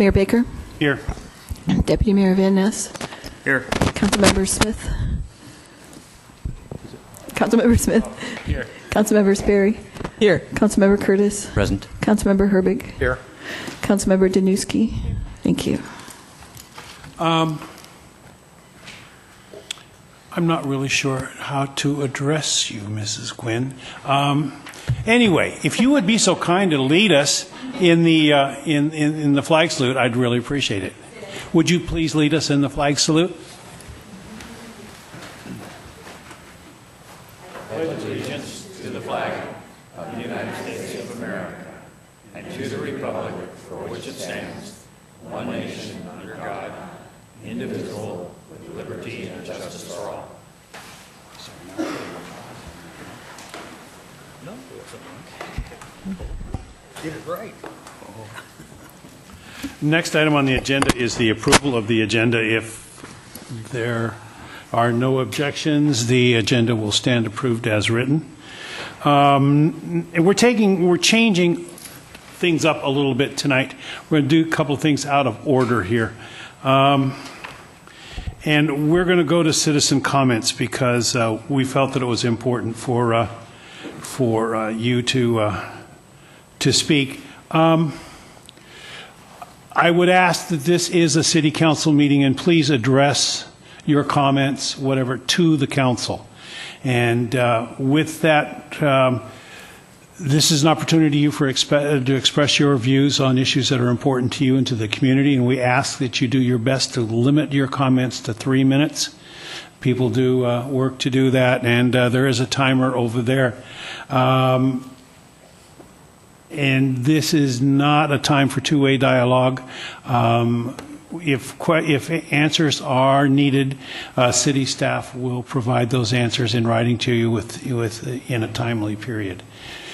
Mayor Baker. Here. Deputy Mayor Van Ness. Here. Councilmember Smith. Councilmember Smith. Here. Councilmember Sperry. Here. Councilmember Curtis. Present. Councilmember Herbig. Here. Councilmember Danuski. Thank you. I'm not really sure how to address you, Mrs. Quinn. Anyway, if you would be so kind to lead us in the in the flag salute, I'd really appreciate it. Would you please lead us in the flag salute? Pledge allegiance to the flag of the United States of America and to the republic for which it stands, one nation under God, indivisible, with liberty and justice for all. Did it right. Next item on the agenda is the approval of the agenda. If there are no objections, the agenda will stand approved as written. And we're changing things up a little bit tonight. We're going to do a couple of things out of order here. And we're going to go to citizen comments because we felt that it was important for you to speak. I would ask that this is a city council meeting, and please address your comments, whatever, to the council. And with that, this is an opportunity to express your views on issues that are important to you and to the community, and we ask that you do your best to limit your comments to 3 minutes. People do work to do that, and there is a timer over there. And this is not a time for two-way dialogue. If answers are needed, city staff will provide those answers in writing to you in a timely period.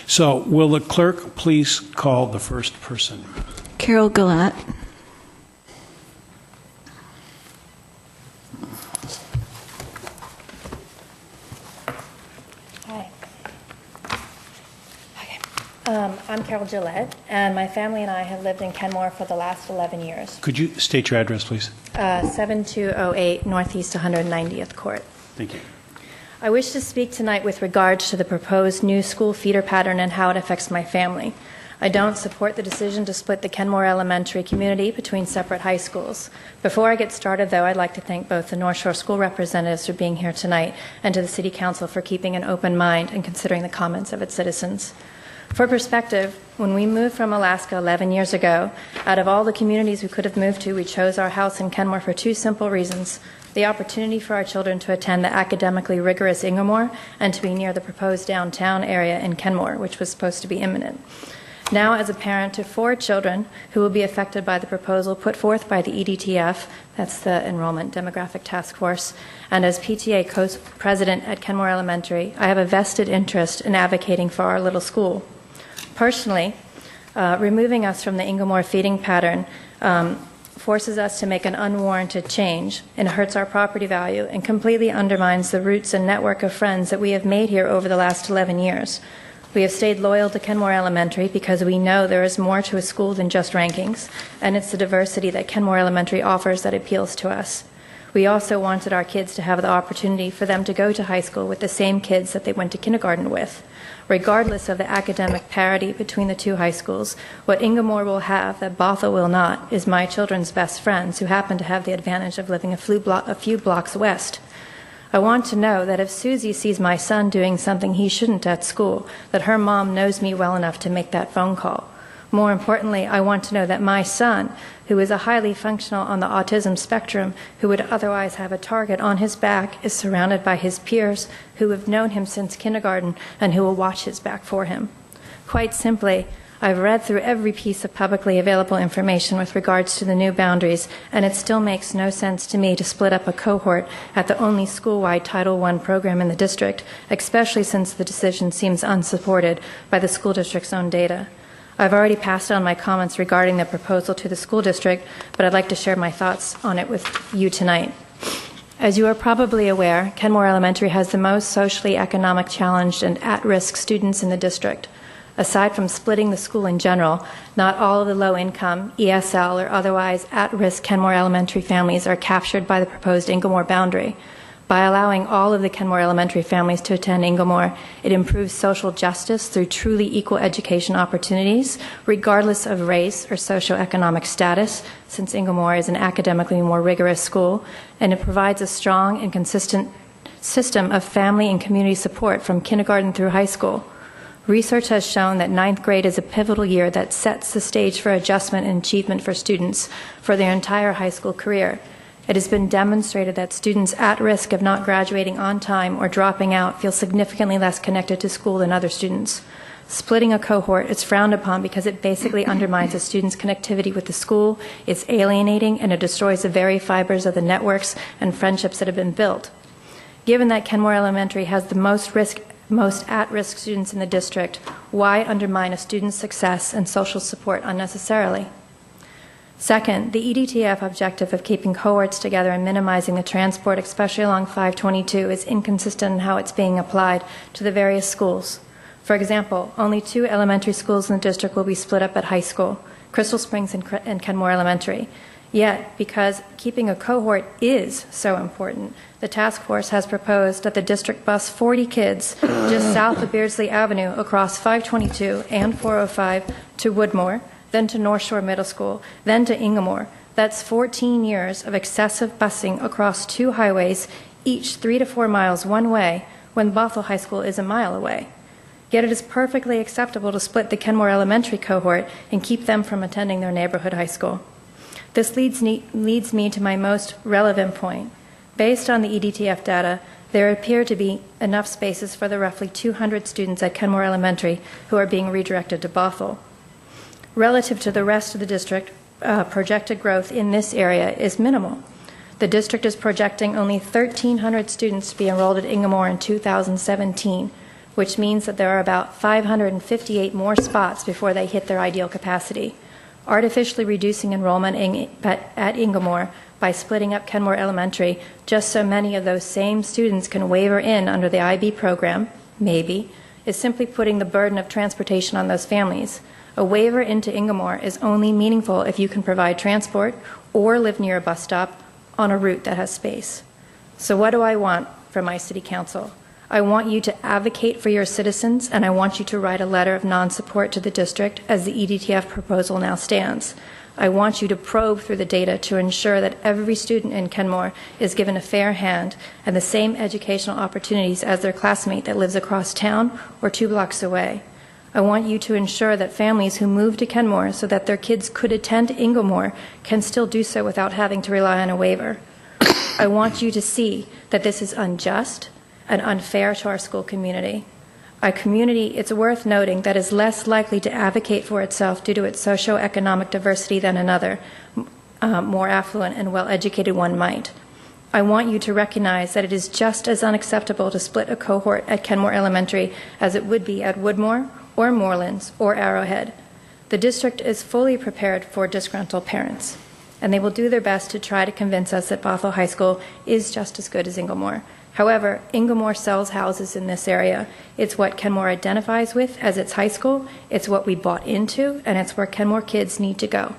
So will the clerk please call the first person? Carol Galat. Hi. Okay. I'm Carol Gillette, and my family and I have lived in Kenmore for the last 11 years. Could you state your address, please? 7208 Northeast 190th Court. Thank you. I wish to speak tonight with regards to the proposed new school feeder pattern and how it affects my family. I don't support the decision to split the Kenmore elementary community between separate high schools. Before I get started, though, I'd like to thank both the North Shore School representatives for being here tonight and to the City Council for keeping an open mind and considering the comments of its citizens. For perspective, when we moved from Alaska 11 years ago, out of all the communities we could have moved to, we chose our house in Kenmore for two simple reasons: the opportunity for our children to attend the academically rigorous Inglemoor and to be near the proposed downtown area in Kenmore, which was supposed to be imminent. Now, as a parent to 4 children who will be affected by the proposal put forth by the EDTF, that's the Enrollment Demographic Task Force, and as PTA co-president at Kenmore Elementary, I have a vested interest in advocating for our little school. Personally, removing us from the Inglemoor feeding pattern forces us to make an unwarranted change and hurts our property value and completely undermines the roots and network of friends that we have made here over the last 11 years. We have stayed loyal to Kenmore Elementary because we know there is more to a school than just rankings, and it's the diversity that Kenmore Elementary offers that appeals to us. We also wanted our kids to have the opportunity for them to go to high school with the same kids that they went to kindergarten with. Regardless of the academic parity between the two high schools, what Inglemoor will have that Bothell will not is my children's best friends who happen to have the advantage of living a few blocks west. I want to know that if Susie sees my son doing something he shouldn't at school, that her mom knows me well enough to make that phone call. More importantly, I want to know that my son, who is a highly functional on the autism spectrum, who would otherwise have a target on his back, is surrounded by his peers who have known him since kindergarten and who will watch his back for him. Quite simply, I've read through every piece of publicly available information with regards to the new boundaries, and it still makes no sense to me to split up a cohort at the only school-wide Title I program in the district, especially since the decision seems unsupported by the school district's own data. I've already passed on my comments regarding the proposal to the school district, but I'd like to share my thoughts on it with you tonight. As you are probably aware, Kenmore Elementary has the most socially economic challenged and at-risk students in the district. Aside from splitting the school in general, not all of the low-income, ESL, or otherwise at-risk Kenmore Elementary families are captured by the proposed Inglemore boundary. By allowing all of the Kenmore Elementary families to attend Inglemore, it improves social justice through truly equal education opportunities, regardless of race or socioeconomic status, since Inglemore is an academically more rigorous school, and it provides a strong and consistent system of family and community support from kindergarten through high school. Research has shown that ninth grade is a pivotal year that sets the stage for adjustment and achievement for students for their entire high school career. It has been demonstrated that students at risk of not graduating on time or dropping out feel significantly less connected to school than other students. Splitting a cohort is frowned upon because it basically undermines a student's connectivity with the school, it's alienating, and it destroys the very fibers of the networks and friendships that have been built. Given that Kenmore Elementary has the most at-risk students in the district, why undermine a student's success and social support unnecessarily? Second, the EDTF objective of keeping cohorts together and minimizing the transport, especially along 522, is inconsistent in how it's being applied to the various schools. For example, only 2 elementary schools in the district will be split up at high school, Crystal Springs and Kenmore Elementary. Yet, because keeping a cohort is so important, the task force has proposed that the district bus 40 kids just south of Beardsley Avenue across 522 and 405 to Woodmore, then to North Shore Middle School, then to Inglemore. That's 14 years of excessive busing across 2 highways, each 3 to 4 miles one way, when Bothell High School is a mile away. Yet it is perfectly acceptable to split the Kenmore Elementary cohort and keep them from attending their neighborhood high school. This leads me to my most relevant point. Based on the EDTF data, there appear to be enough spaces for the roughly 200 students at Kenmore Elementary who are being redirected to Bothell. Relative to the rest of the district, projected growth in this area is minimal. The district is projecting only 1,300 students to be enrolled at Inglemore in 2017, which means that there are about 558 more spots before they hit their ideal capacity. Artificially reducing enrollment at Inglemore by splitting up Kenmore Elementary just so many of those same students can waiver in under the IB program, maybe, is simply putting the burden of transportation on those families. A waiver into Inglemore is only meaningful if you can provide transport or live near a bus stop on a route that has space. So what do I want from my city council? I want you to advocate for your citizens, and I want you to write a letter of non-support to the district as the EDTF proposal now stands. I want you to probe through the data to ensure that every student in Kenmore is given a fair hand and the same educational opportunities as their classmate that lives across town or 2 blocks away. I want you to ensure that families who move to Kenmore so that their kids could attend Inglemore can still do so without having to rely on a waiver. I want you to see that this is unjust and unfair to our school community. A community, it's worth noting, that is less likely to advocate for itself due to its socioeconomic diversity than another, more affluent and well-educated one might. I want you to recognize that it is just as unacceptable to split a cohort at Kenmore Elementary as it would be at Woodmore or Morelands or Arrowhead. The district is fully prepared for disgruntled parents, and they will do their best to try to convince us that Bothell High School is just as good as Inglemore. However, Inglemore sells houses in this area. It's what Kenmore identifies with as its high school, it's what we bought into, and it's where Kenmore kids need to go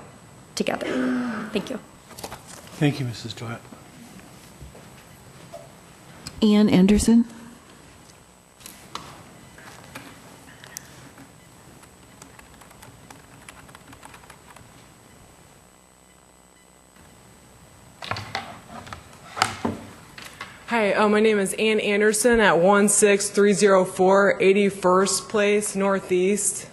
together. Thank you. Thank you, Mrs. Dwight. Ian Anderson. Hi, my name is Ann Anderson at 16304 81st Place Northeast.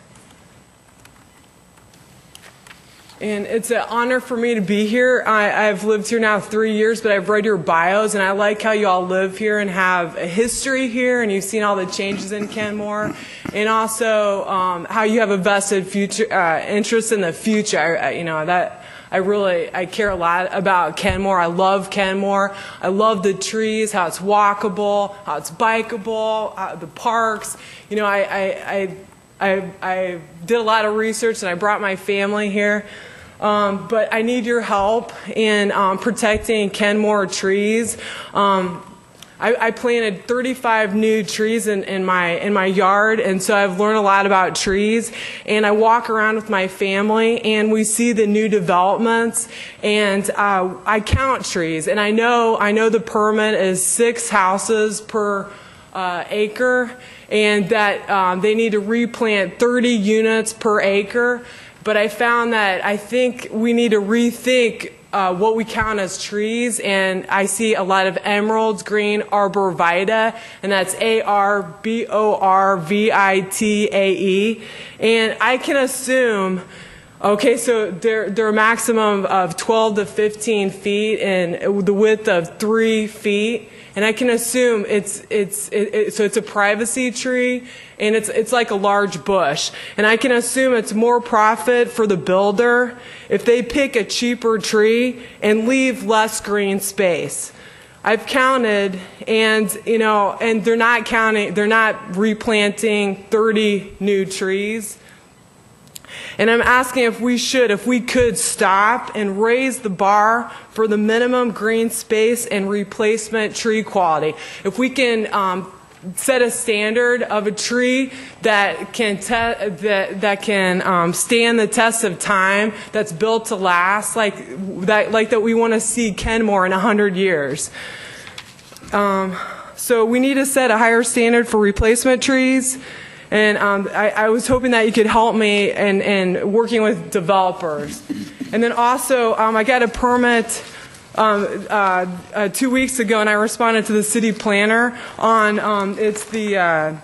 And it's an honor for me to be here. I've lived here now 3 years, but I've read your bios, and I like how you all live here and have a history here, and you've seen all the changes in Kenmore, and also how you have a vested future interest in the future. I care a lot about Kenmore. I love Kenmore. I love the trees, how it's walkable, how it's bikeable, the parks. You know, I did a lot of research and I brought my family here. But I need your help in protecting Kenmore trees. I planted 35 new trees in my yard, and so I've learned a lot about trees. And I walk around with my family, and we see the new developments, and I count trees. And I know the permit is 6 houses per acre, and that they need to replant 30 units per acre. But I found that I think we need to rethink what we count as trees, and I see a lot of emeralds, green, arborvitae, and that's ARBORVITAE. And I can assume, okay, so they're a maximum of 12 to 15 feet and the width of 3 feet. And I can assume so it's a privacy tree, and it's like a large bush. And I can assume it's more profit for the builder if they pick a cheaper tree and leave less green space. I've counted, and they're not replanting 30 new trees. And I'm asking if we could stop and raise the bar for the minimum green space and replacement tree quality. If we can set a standard of a tree that can stand the test of time, that's built to last, like that we want to see Kenmore in 100 years. So we need to set a higher standard for replacement trees. And I was hoping that you could help me in working with developers. And then also, I got a permit 2 weeks ago, and I responded to the city planner on it's the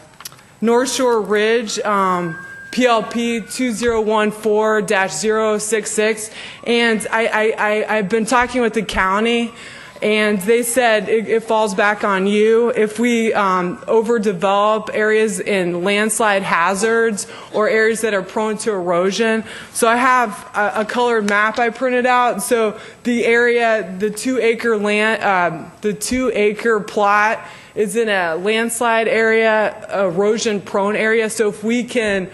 North Shore Ridge PLP 2014-066. And I've been talking with the county, and they said it falls back on you if we overdevelop areas in landslide hazards or areas that are prone to erosion. So I have a colored map I printed out. So the area, the 2 acre land, the 2 acre plot is in a landslide area, erosion prone area. So if we can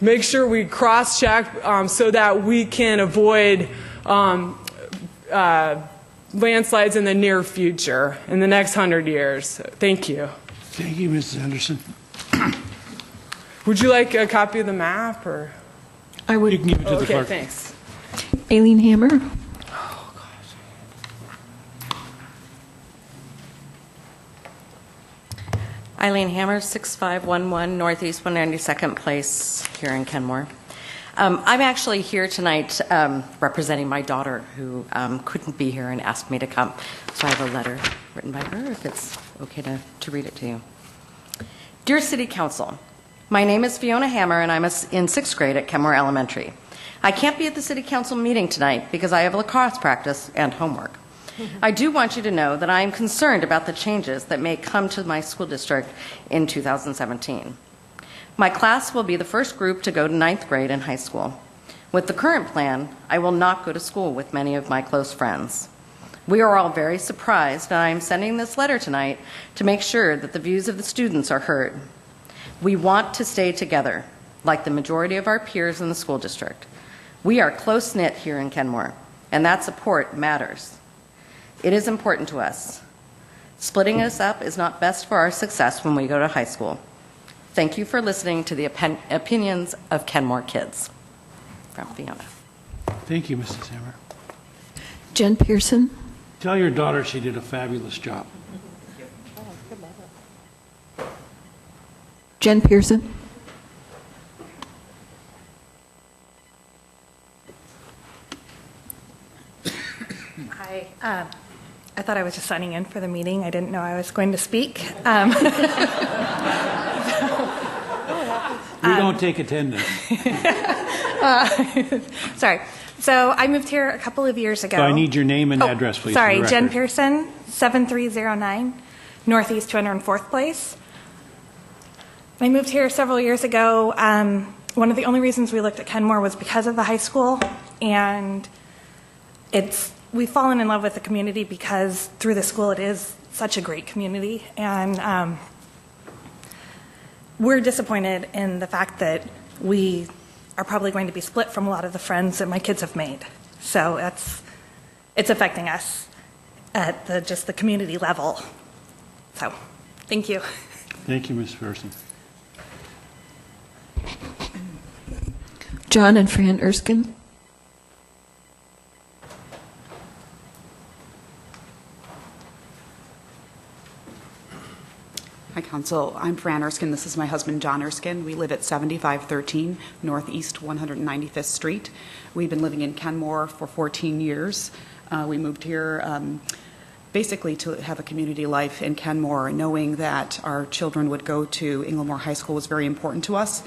make sure we cross check so that we can avoid landslides in the near future, in the next 100 years. Thank you. Thank you, Mrs. Anderson. Would you like a copy of the map, or? I would. You can give it to the Okay, clerk. thanks. Aileen Hammer. Eileen Hammer, 6511 Northeast 192nd Place here in Kenmore. I'm actually here tonight representing my daughter, who couldn't be here and asked me to come. So I have a letter written by her, if it's okay to read it to you. Dear City Council, my name is Fiona Hammer, and I'm in 6th grade at Kenmore Elementary. I can't be at the City Council meeting tonight because I have lacrosse practice and homework. I do want you to know that I am concerned about the changes that may come to my school district in 2017. My class will be the first group to go to 9th grade in high school. With the current plan, I will not go to school with many of my close friends. We are all very surprised, and I am sending this letter tonight to make sure that the views of the students are heard. We want to stay together, like the majority of our peers in the school district. We are close-knit here in Kenmore, and that support matters. It is important to us. Splitting us up is not best for our success when we go to high school. Thank you for listening to the opinions of Kenmore kids. From Fiona. Thank you, Mrs. Hammer. Jen Pearson. Tell your daughter she did a fabulous job. Jen Pearson. Hi. I thought I was just signing in for the meeting. I didn't know I was going to speak. We don't take attendance. Sorry. So I moved here a couple of years ago. So I need your name and address, please. Sorry, for the Jen record. Pearson, 7309 Northeast 204th Place. I moved here several years ago. One of the only reasons we looked at Kenmore was because of the high school, and we've fallen in love with the community because through the school it is such a great community, and we're disappointed in the fact that we are probably going to be split from a lot of the friends that my kids have made. So it's affecting us at just the community level. So, thank you. Thank you, Ms. Pearson. John and Fran Erskine. Hi, Council. I'm Fran Erskine. This is my husband, John Erskine. We live at 7513 Northeast 195th Street. We've been living in Kenmore for 14 years. We moved here basically to have a community life in Kenmore, knowing that our children would go to Inglemoor High School was very important to us.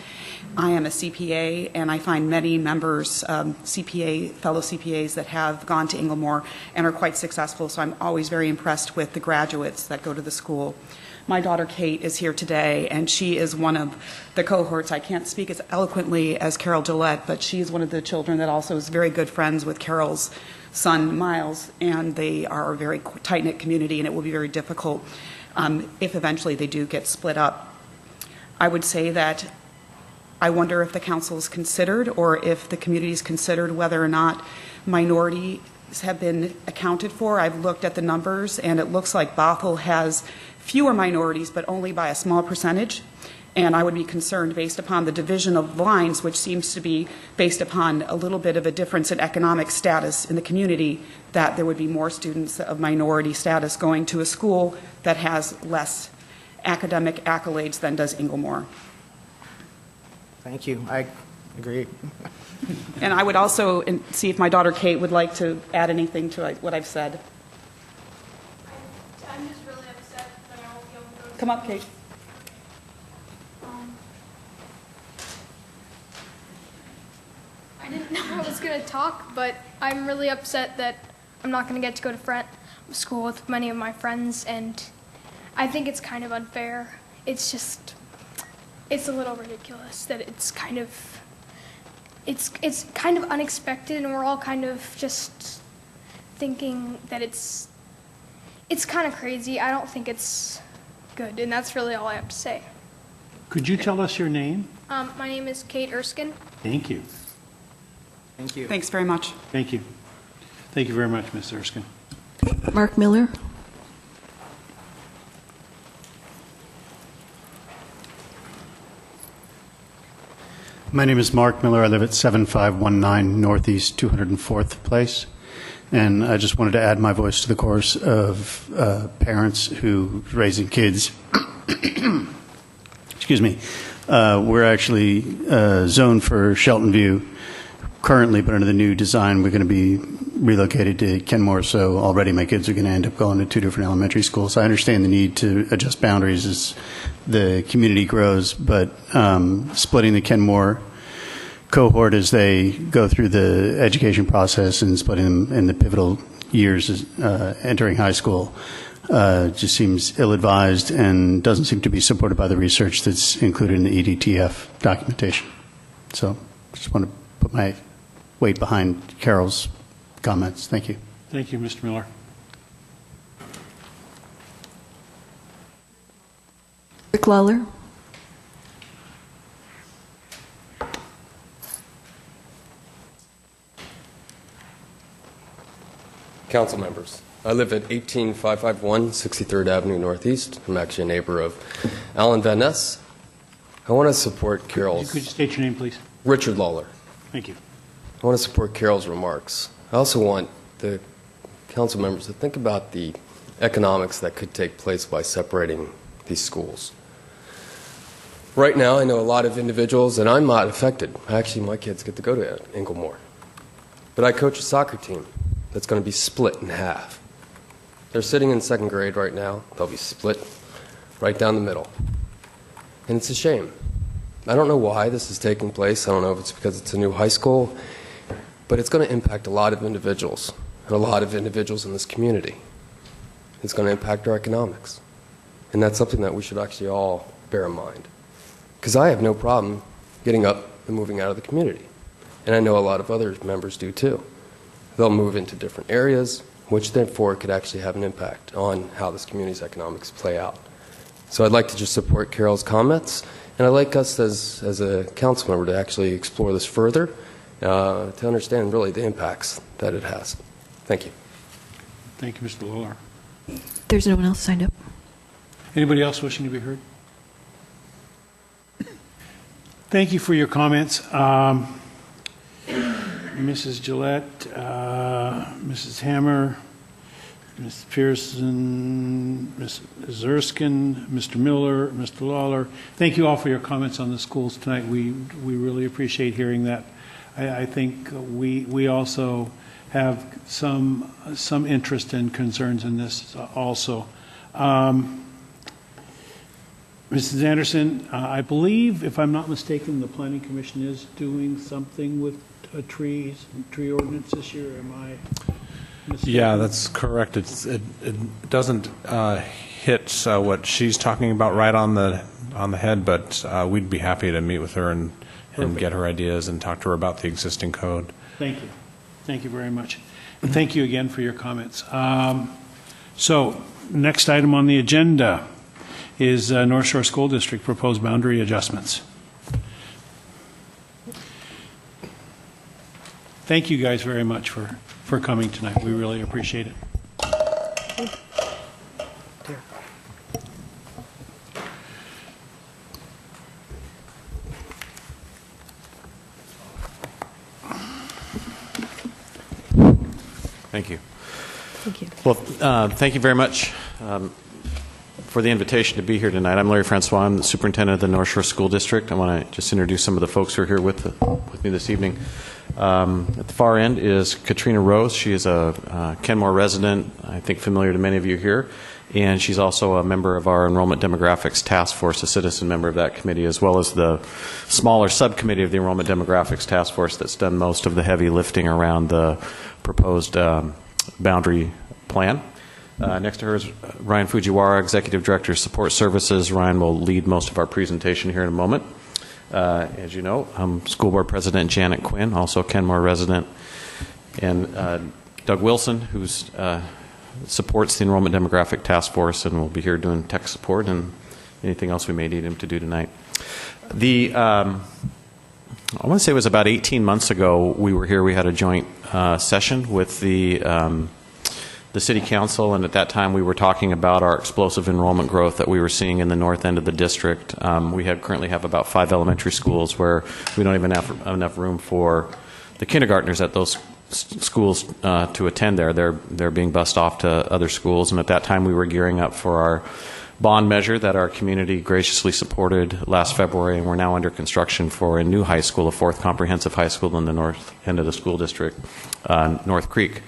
I am a CPA, and I find many members, fellow CPAs that have gone to Inglemoor and are quite successful, so I'm always very impressed with the graduates that go to the school. My daughter Kate is here today, and she is one of the cohorts. I can't speak as eloquently as Carol Gillette, but she's one of the children that also is very good friends with Carol's son, Miles, and they are a very tight-knit community, and it will be very difficult if eventually they do get split up. I would say that I wonder if the council's considered, or if the community's considered, whether or not minorities have been accounted for. I've looked at the numbers, and it looks like Bothell has fewer minorities, but only by a small percentage. And I would be concerned, based upon the division of lines, which seems to be based upon a little bit of a difference in economic status in the community, that there would be more students of minority status going to a school that has less academic accolades than does Inglemoor. Thank you. I agree. And I would also see if my daughter Kate would like to add anything to what I've said. I'm just really upset that I won't be able to go to Come up, Kate. I didn't know I was going to talk, but I'm really upset that I'm not going to get to go to school with many of my friends, and I think it's kind of unfair. It's just, it's a little ridiculous that it's kind of unexpected, and we're all kind of just thinking that it's kind of crazy. I don't think it's good, and that's really all I have to say. Could you tell us your name? My name is Kate Erskine. Thank you. Thank you. Thanks very much. Thank you. Thank you very much, Ms. Erskine. Mark Miller. My name is Mark Miller. I live at 7519 Northeast 204th Place. And I just wanted to add my voice to the chorus of parents who raising kids. Excuse me. We're actually zoned for Shelton View currently, but under the new design, we're going to be relocated to Kenmore. So already my kids are going to end up going to two different elementary schools. I understand the need to adjust boundaries as the community grows, but splitting the Kenmore cohort as they go through the education process and splitting them in the pivotal years entering high school just seems ill-advised and doesn't seem to be supported by the research that's included in the EDTF documentation. So I just want to put my weight behind Carol's comments. Thank you. Thank you, Mr. Miller. Rick Lawler. Council members, I live at 18551 63rd Avenue Northeast. I'm actually a neighbor of Alan Van Ness. I want to support Carol's... Could you state your name, please? Richard Lawler. Thank you. I want to support Carol's remarks. I also want the council members to think about the economics that could take place by separating these schools. Right now, I know a lot of individuals, and I'm not affected. Actually, my kids get to go to Inglemoor. But I coach a soccer team that's going to be split in half. They're sitting in second grade right now. They'll be split right down the middle. And it's a shame. I don't know why this is taking place. I don't know if it's because it's a new high school, but it's going to impact a lot of individuals, and a lot of individuals in this community. It's going to impact our economics. And that's something that we should actually all bear in mind. Because I have no problem getting up and moving out of the community. And I know a lot of other members do too. They'll move into different areas, which therefore could actually have an impact on how this community's economics play out. So I'd like to just support Carol's comments, and I'd like us as a council member to actually explore this further to understand really the impacts that it has. Thank you. Thank you, Mr. Lawler. There's no one else signed up. Anybody else wishing to be heard? Thank you for your comments. Mrs. Gillette, Mrs. Hammer, Ms. Pearson, Ms. Erskine, Mr. Miller, Mr. Lawler. Thank you all for your comments on the schools tonight. We really appreciate hearing that. I think we also have some interest and concerns in this also. Mrs. Anderson, I believe, if I'm not mistaken, the Planning Commission is doing something with tree ordinance this year. Am I mistaken? Yeah, that's correct. It doesn't hit what she's talking about right on the head, but we'd be happy to meet with her and get her ideas and talk to her about the existing code. Thank you. Thank you very much. And thank you again for your comments. So, next item on the agenda is North Shore School District proposed boundary adjustments. Thank you guys very much for coming tonight. We really appreciate it. Thank you. Thank you. Well, thank you very much for the invitation to be here tonight. I'm Larry Francois. I'm the superintendent of the North Shore School District. I want to just introduce some of the folks who are here with me this evening. At the far end is Katrina Rose. She is a Kenmore resident, I think familiar to many of you here, and she's also a member of our Enrollment Demographics Task Force, a citizen member of that committee, as well as the smaller subcommittee of the Enrollment Demographics Task Force that's done most of the heavy lifting around the proposed boundary plan. Next to her is Ryan Fujiwara, Executive Director of Support Services. Ryan will lead most of our presentation here in a moment. As you know, I'm School Board President Janet Quinn, also a Kenmore resident, and Doug Wilson, who supports the Enrollment Demographic Task Force and will be here doing tech support and anything else we may need him to do tonight. I want to say it was about 18 months ago we were here. We had a joint session with the City Council, and at that time we were talking about our explosive enrollment growth that we were seeing in the north end of the district. We currently have about 5 elementary schools where we don't even have enough room for the kindergartners at those schools to attend there. They're being bused off to other schools, and at that time we were gearing up for our bond measure that our community graciously supported last February, and we're now under construction for a new high school, a 4th comprehensive high school in the north end of the school district, North Creek.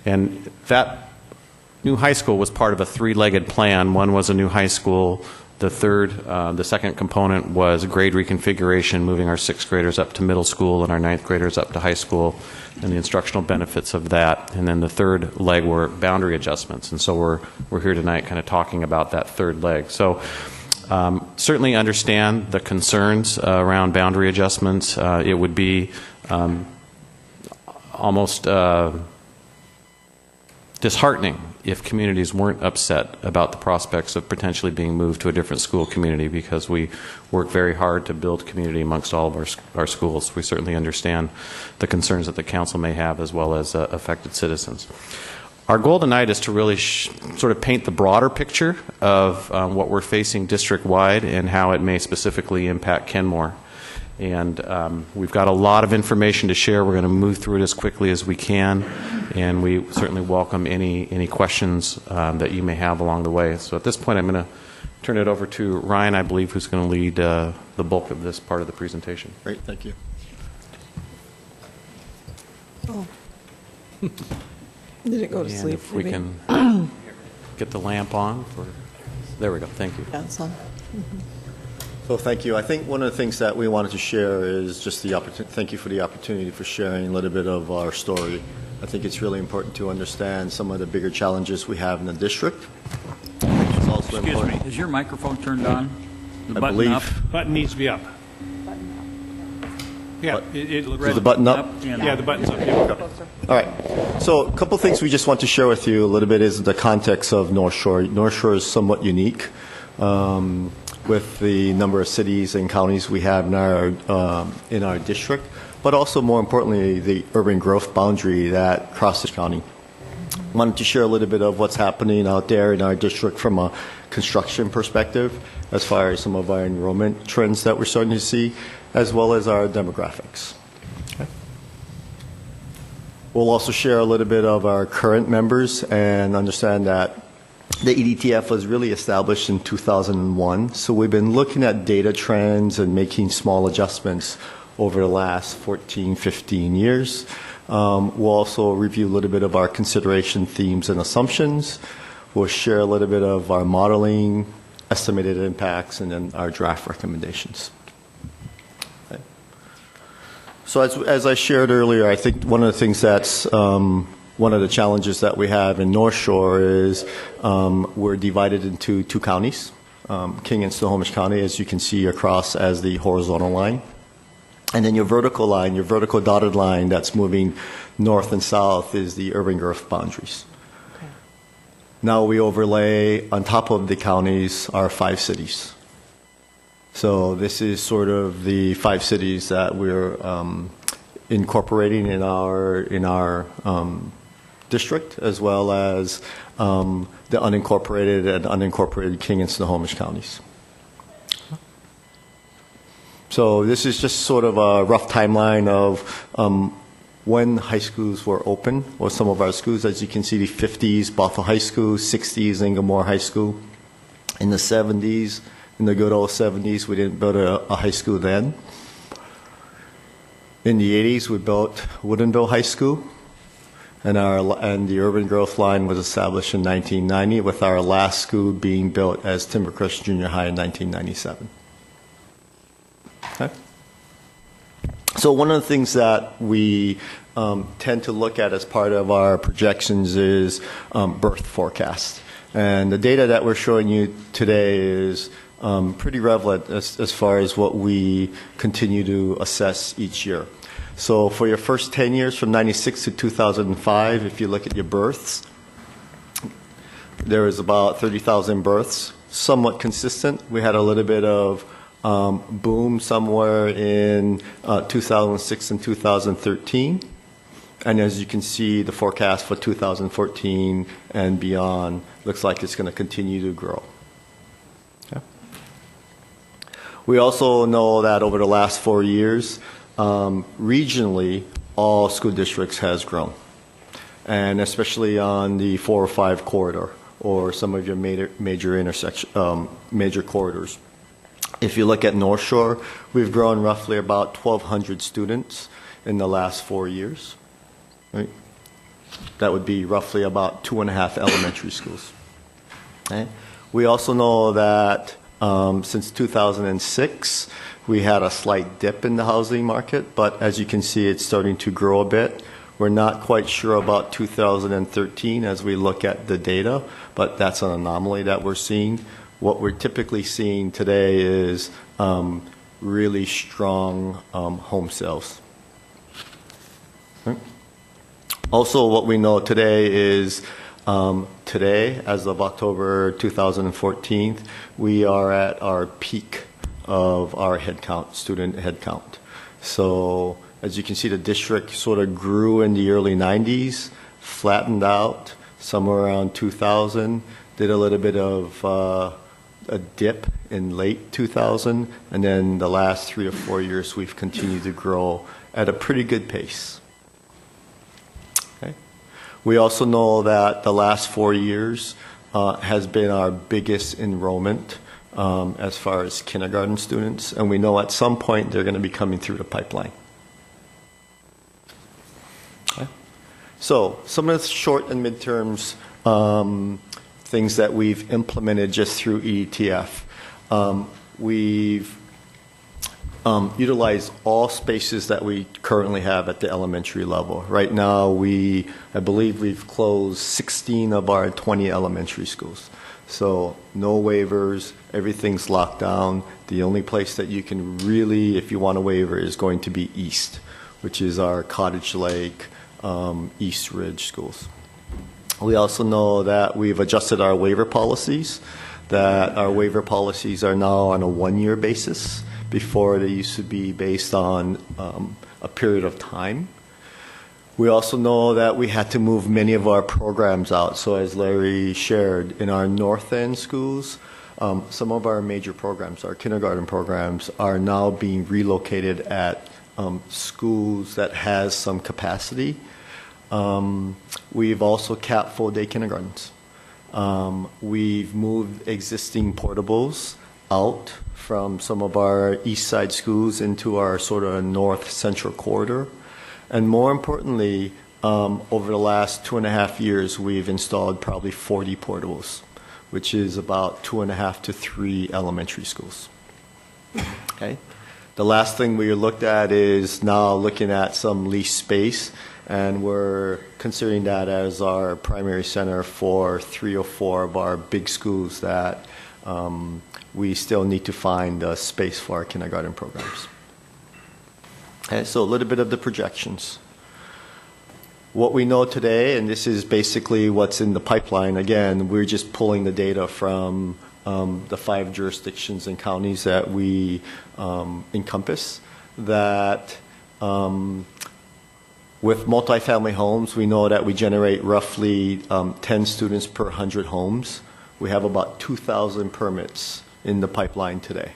And that new high school was part of a 3-legged plan. One was a new high school. The second component was grade reconfiguration, moving our 6th graders up to middle school and our 9th graders up to high school, and the instructional benefits of that. And then the third leg were boundary adjustments. And so we're here tonight kind of talking about that third leg. So certainly understand the concerns around boundary adjustments. It would be almost disheartening if communities weren't upset about the prospects of potentially being moved to a different school community, because we work very hard to build community amongst all of our schools. We certainly understand the concerns that the council may have, as well as affected citizens. Our goal tonight is to really sort of paint the broader picture of what we're facing district-wide and how it may specifically impact Kenmore. And we've got a lot of information to share. We're going to move through it as quickly as we can, and we certainly welcome any questions that you may have along the way. So at this point, I'm going to turn it over to Ryan, I believe, who's going to lead the bulk of this part of the presentation. Great, thank you. Oh. Did it go to And sleep? if we can get the lamp on. There we go. Thank you. Yeah, it's on. So thank you. I think one of the things that we wanted to share is just the opportunity. Thank you for the opportunity for sharing a little bit of our story. I think it's really important to understand some of the bigger challenges we have in the district. It's also Excuse important. me, is your microphone turned on? The I button believe. up? Button needs to be up. Yeah, it looks Is the button up? Yeah, the button's up. Yeah. All right. So a couple things we just want to share with you a little bit is the context of North Shore. North Shore is somewhat unique with the number of cities and counties we have in our district, but also more importantly the urban growth boundary that crosses county. Wanted to share a little bit of what's happening out there in our district from a construction perspective, as far as some of our enrollment trends that we're starting to see, as well as our demographics. Okay. We'll also share a little bit of our current members and understand that the EDTF was really established in 2001, so we've been looking at data trends and making small adjustments over the last 14, 15 years. We'll also review a little bit of our consideration themes and assumptions. We'll share a little bit of our modeling, estimated impacts, and then our draft recommendations. Okay. So as I shared earlier, I think one of the things that's one of the challenges that we have in North Shore is we're divided into two counties, King and Snohomish County, as you can see across as the horizontal line. And then your vertical line, your vertical dotted line that's moving north and south is the urban growth boundaries. Okay. Now we overlay on top of the counties our 5 cities. So this is sort of the 5 cities that we're incorporating in our district, as well as the unincorporated and unincorporated King and Snohomish counties. So this is just sort of a rough timeline of when high schools were open, or some of our schools. As you can see, the 50s, Bothell High School, 60s, Kenmore High School. In the 70s, in the good old 70s, we didn't build a high school then. In the 80s, we built Woodinville High School, and the urban growth line was established in 1990, with our last school being built as Timbercrest Junior High in 1997. Okay. So one of the things that we tend to look at as part of our projections is birth forecast. And the data that we're showing you today is pretty relevant as far as what we continue to assess each year. So for your first 10 years, from 96 to 2005, if you look at your births, there was about 30,000 births, somewhat consistent. We had a little bit of boom somewhere in 2006 and 2013. And as you can see, the forecast for 2014 and beyond looks like it's going to continue to grow. Okay. We also know that over the last 4 years, regionally, all school districts has grown, and especially on the 405 corridor or some of your major corridors. If you look at North Shore, we've grown roughly about 1,200 students in the last 4 years. Right? That would be roughly about 2.5 elementary schools. Okay? We also know that since 2006, we had a slight dip in the housing market, but as you can see, it's starting to grow a bit. We're not quite sure about 2013 as we look at the data, but that's an anomaly that we're seeing. What we're typically seeing today is really strong home sales. Okay. Also, what we know today is today, as of October 2014, we are at our peak of our headcount, student headcount. So as you can see, the district sort of grew in the early 90s, flattened out somewhere around 2000, did a little bit of a dip in late 2000, and then the last 3 or 4 years we've continued to grow at a pretty good pace. Okay. We also know that the last 4 years has been our biggest enrollment as far as kindergarten students, and we know at some point they're going to be coming through the pipeline. Okay. So some of the short and midterms things that we've implemented just through EDTF. We've utilized all spaces that we currently have at the elementary level. Right now, I believe we've closed 16 of our 20 elementary schools. So no waivers, everything's locked down. The only place that you can really, if you want a waiver, is going to be east, which is our Cottage Lake, East Ridge schools. We also know that we've adjusted our waiver policies, that our waiver policies are now on a 1-year basis. Before, they used to be based on a period of time. We also know that we had to move many of our programs out. So as Larry shared, in our North End schools, some of our major programs, our kindergarten programs, are now being relocated at schools that has some capacity. We've also capped full-day kindergartens. We've moved existing portables out from some of our east side schools into our sort of north central corridor. And more importantly, over the last 2.5 years, we've installed probably 40 portables, which is about 2.5 to 3 elementary schools. Okay. The last thing we looked at is now looking at some leased space, and we're considering that as our primary center for 3 or 4 of our big schools that we still need to find a space for our kindergarten programs. Okay, so a little bit of the projections. What we know today, and this is basically what's in the pipeline, again, we're just pulling the data from the 5 jurisdictions and counties that we encompass, that with multifamily homes, we know that we generate roughly 10 students per 100 homes. We have about 2,000 permits in the pipeline today.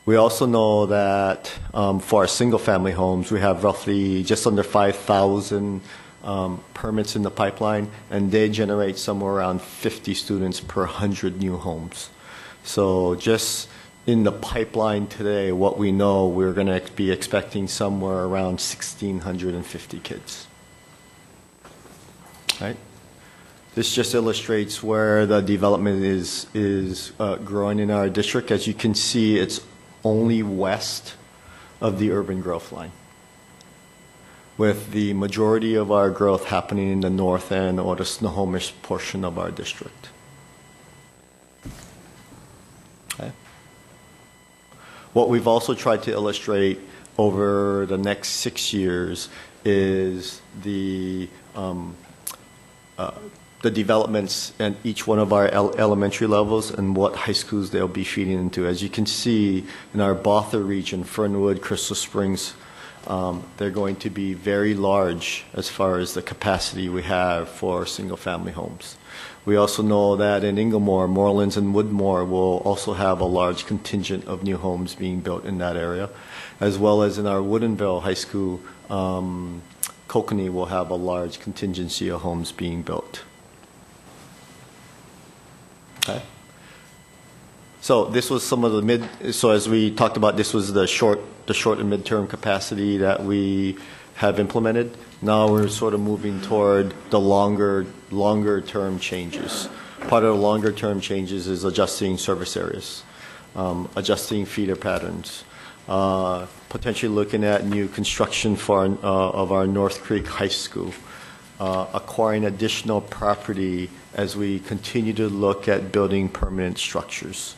We also know that for our single-family homes, we have roughly just under 5,000 permits in the pipeline, and they generate somewhere around 50 students per 100 new homes. So just in the pipeline today, what we know, we're going to be expecting somewhere around 1,650 kids. Right? This just illustrates where the development is growing in our district. As you can see, it's only west of the urban growth line, with the majority of our growth happening in the north end or the Snohomish portion of our district. Okay. What we've also tried to illustrate over the next 6 years is the developments in each one of our elementary levels and what high schools they'll be feeding into. As you can see, in our Botha region, Fernwood, Crystal Springs, they're going to be very large as far as the capacity we have for single-family homes. We also know that in Inglemore, Morelands, and Woodmore will also have a large contingent of new homes being built in that area, as well as in our Woodinville High School, Kokanee will have a large contingency of homes being built. Okay. So this was some of the so as we talked about, this was the short and midterm capacity that we have implemented. Now we're sort of moving toward the longer term changes. Part of the longer term changes is adjusting service areas, adjusting feeder patterns, potentially looking at new construction for of our North Creek High School, acquiring additional property as we continue to look at building permanent structures,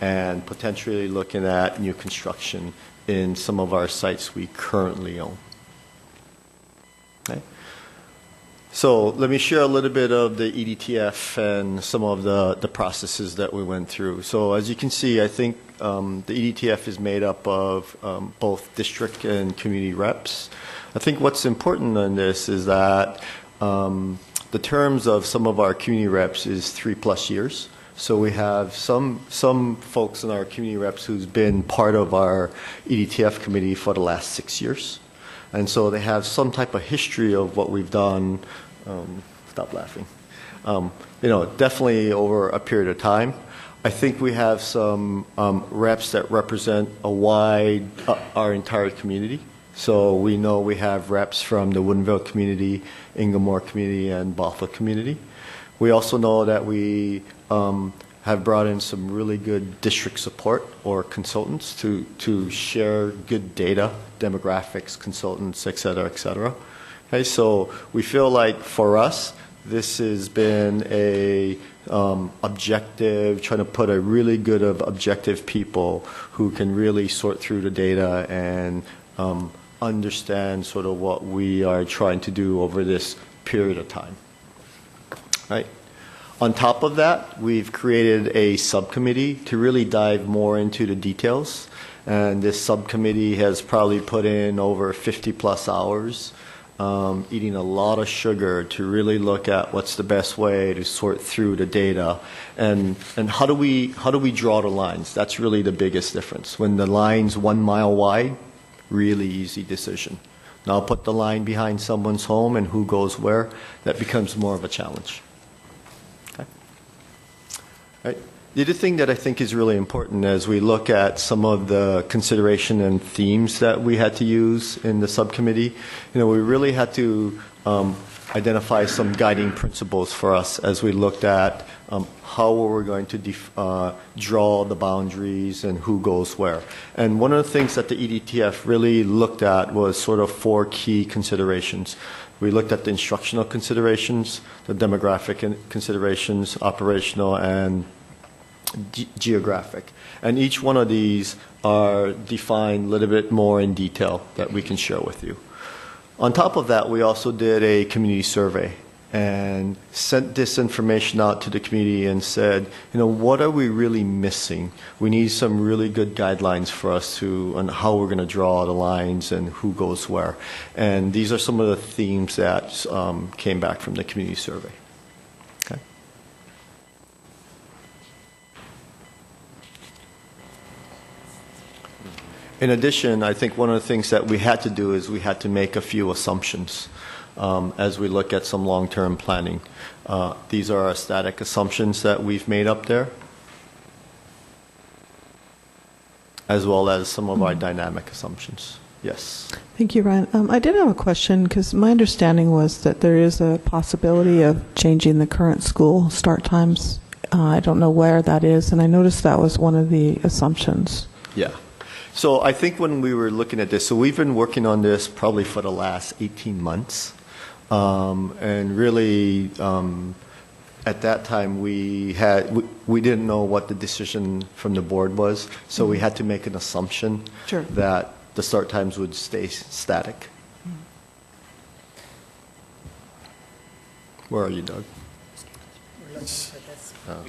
and potentially looking at new construction in some of our sites we currently own. Okay. So let me share a little bit of the EDTF and some of the processes that we went through. So as you can see, I think the EDTF is made up of both district and community reps. I think what's important in this is that the terms of some of our community reps is 3+ years. So we have some folks in our community reps who's been part of our EDTF committee for the last 6 years. And so they have some type of history of what we've done. Stop laughing. Definitely over a period of time. I think we have some reps that represent our entire community. So we know we have reps from the Woodinville community, Inglemore community, and Botha community. We also know that we have brought in some really good district support or consultants to share good data, demographics, consultants, et cetera, et cetera. Okay, so we feel like for us, this has been a objective, trying to put a really good of objective people who can really sort through the data and understand sort of what we are trying to do over this period of time. Right. On top of that, we've created a subcommittee to really dive more into the details. And this subcommittee has probably put in over 50+ hours eating a lot of sugar to really look at what's the best way to sort through the data, and how do we draw the lines? That's really the biggest difference. When the line's 1 mile wide, really easy decision. Now put the line behind someone's home and who goes where, that becomes more of a challenge. Okay. Right. The other thing that I think is really important as we look at some of the consideration and themes that we had to use in the subcommittee, we really had to identify some guiding principles for us as we looked at how we're going to draw the boundaries and who goes where. And one of the things that the EDTF really looked at was sort of 4 key considerations. We looked at the instructional considerations, the demographic considerations, operational, and geographic. And each one of these are defined a little bit more in detail that we can share with you. On top of that, we also did a community survey and sent this information out to the community and said, what are we really missing? We need some really good guidelines for us on how we're going to draw the lines and who goes where. And these are some of the themes that came back from the community survey. Okay. In addition, I think one of the things that we had to do is we had to make a few assumptions as we look at some long-term planning. These are our static assumptions that we've made up there, as well as some of our dynamic assumptions. Yes. Thank you, Ryan. I did have a question because my understanding was that there is a possibility of changing the current school start times. I don't know where that is, and I noticed that was one of the assumptions. Yeah. So I think when we were looking at this, so we've been working on this probably for the last 18 months. And really, at that time, we didn't know what the decision from the board was, so we had to make an assumption that the start times would stay static. Where are you, Doug?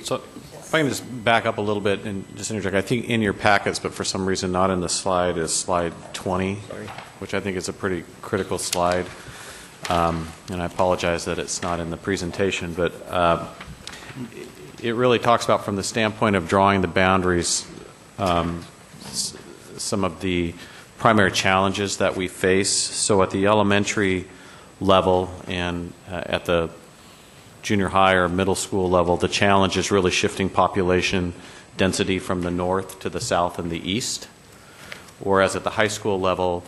So if I can just back up a little bit and just interject, I think in your packets, but for some reason not in the slide, is slide 20, which I think is a pretty critical slide. And I apologize that it's not in the presentation, but it really talks about, from the standpoint of drawing the boundaries, some of the primary challenges that we face. So at the elementary level and at the junior high or middle school level, the challenge is really shifting population density from the north to the south and the east. Whereas at the high school level,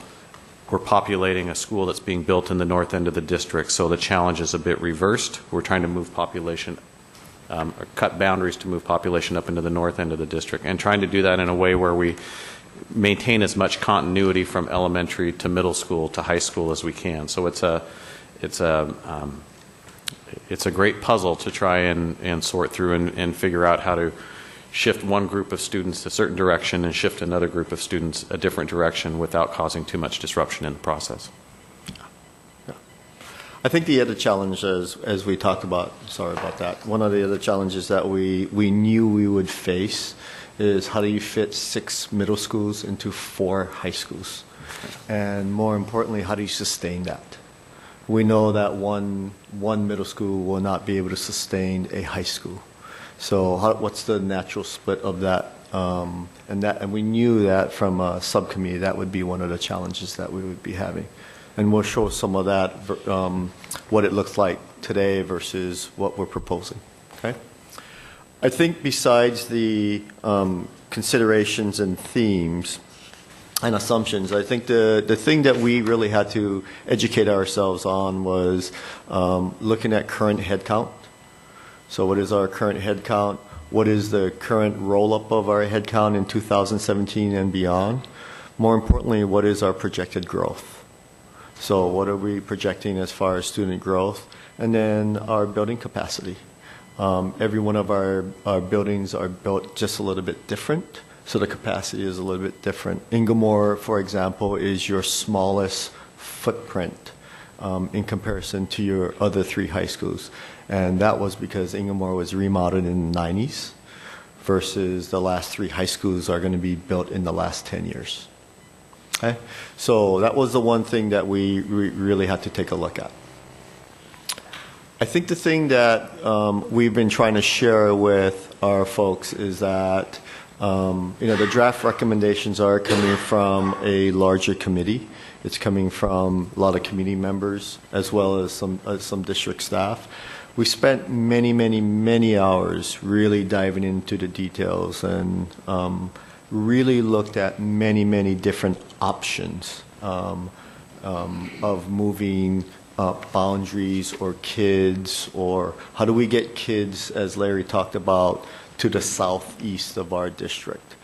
we're populating a school that's being built in the north end of the district, so the challenge is a bit reversed. We're trying to move population, or cut boundaries to move population up into the north end of the district, and trying to do that in a way where we maintain as much continuity from elementary to middle school to high school as we can. So it's a great puzzle to try and sort through and figure out how to shift one group of students a certain direction and shift another group of students a different direction without causing too much disruption in the process. Yeah. I think the other challenge, as we talked about, sorry about that, one of the other challenges that we knew we would face is how do you fit 6 middle schools into 4 high schools? And more importantly, how do you sustain that? We know that one middle school will not be able to sustain a high school. So what's the natural split of that? And we knew that from a subcommittee, that would be one of the challenges that we would be having. And we'll show some of that, what it looks like today versus what we're proposing. Okay. I think besides the considerations and themes and assumptions, I think the thing that we really had to educate ourselves on was looking at current headcount. So what is our current headcount? What is the current roll-up of our headcount in 2017 and beyond? More importantly, what is our projected growth? So what are we projecting as far as student growth? And then our building capacity. Every one of our buildings are built just a little bit different, so the capacity is a little bit different. Inglemoor, for example, is your smallest footprint in comparison to your other 3 high schools. And that was because Inglemoor was remodeled in the 90s versus the last 3 high schools are going to be built in the last 10 years. Okay? So that was the one thing that we really had to take a look at. I think the thing that we've been trying to share with our folks is that the draft recommendations are coming from a larger committee. It's coming from a lot of committee members as well as some district staff. We spent many hours really diving into the details and really looked at many different options of moving boundaries or kids, or how do we get kids, as Larry talked about, to the southeast of our district.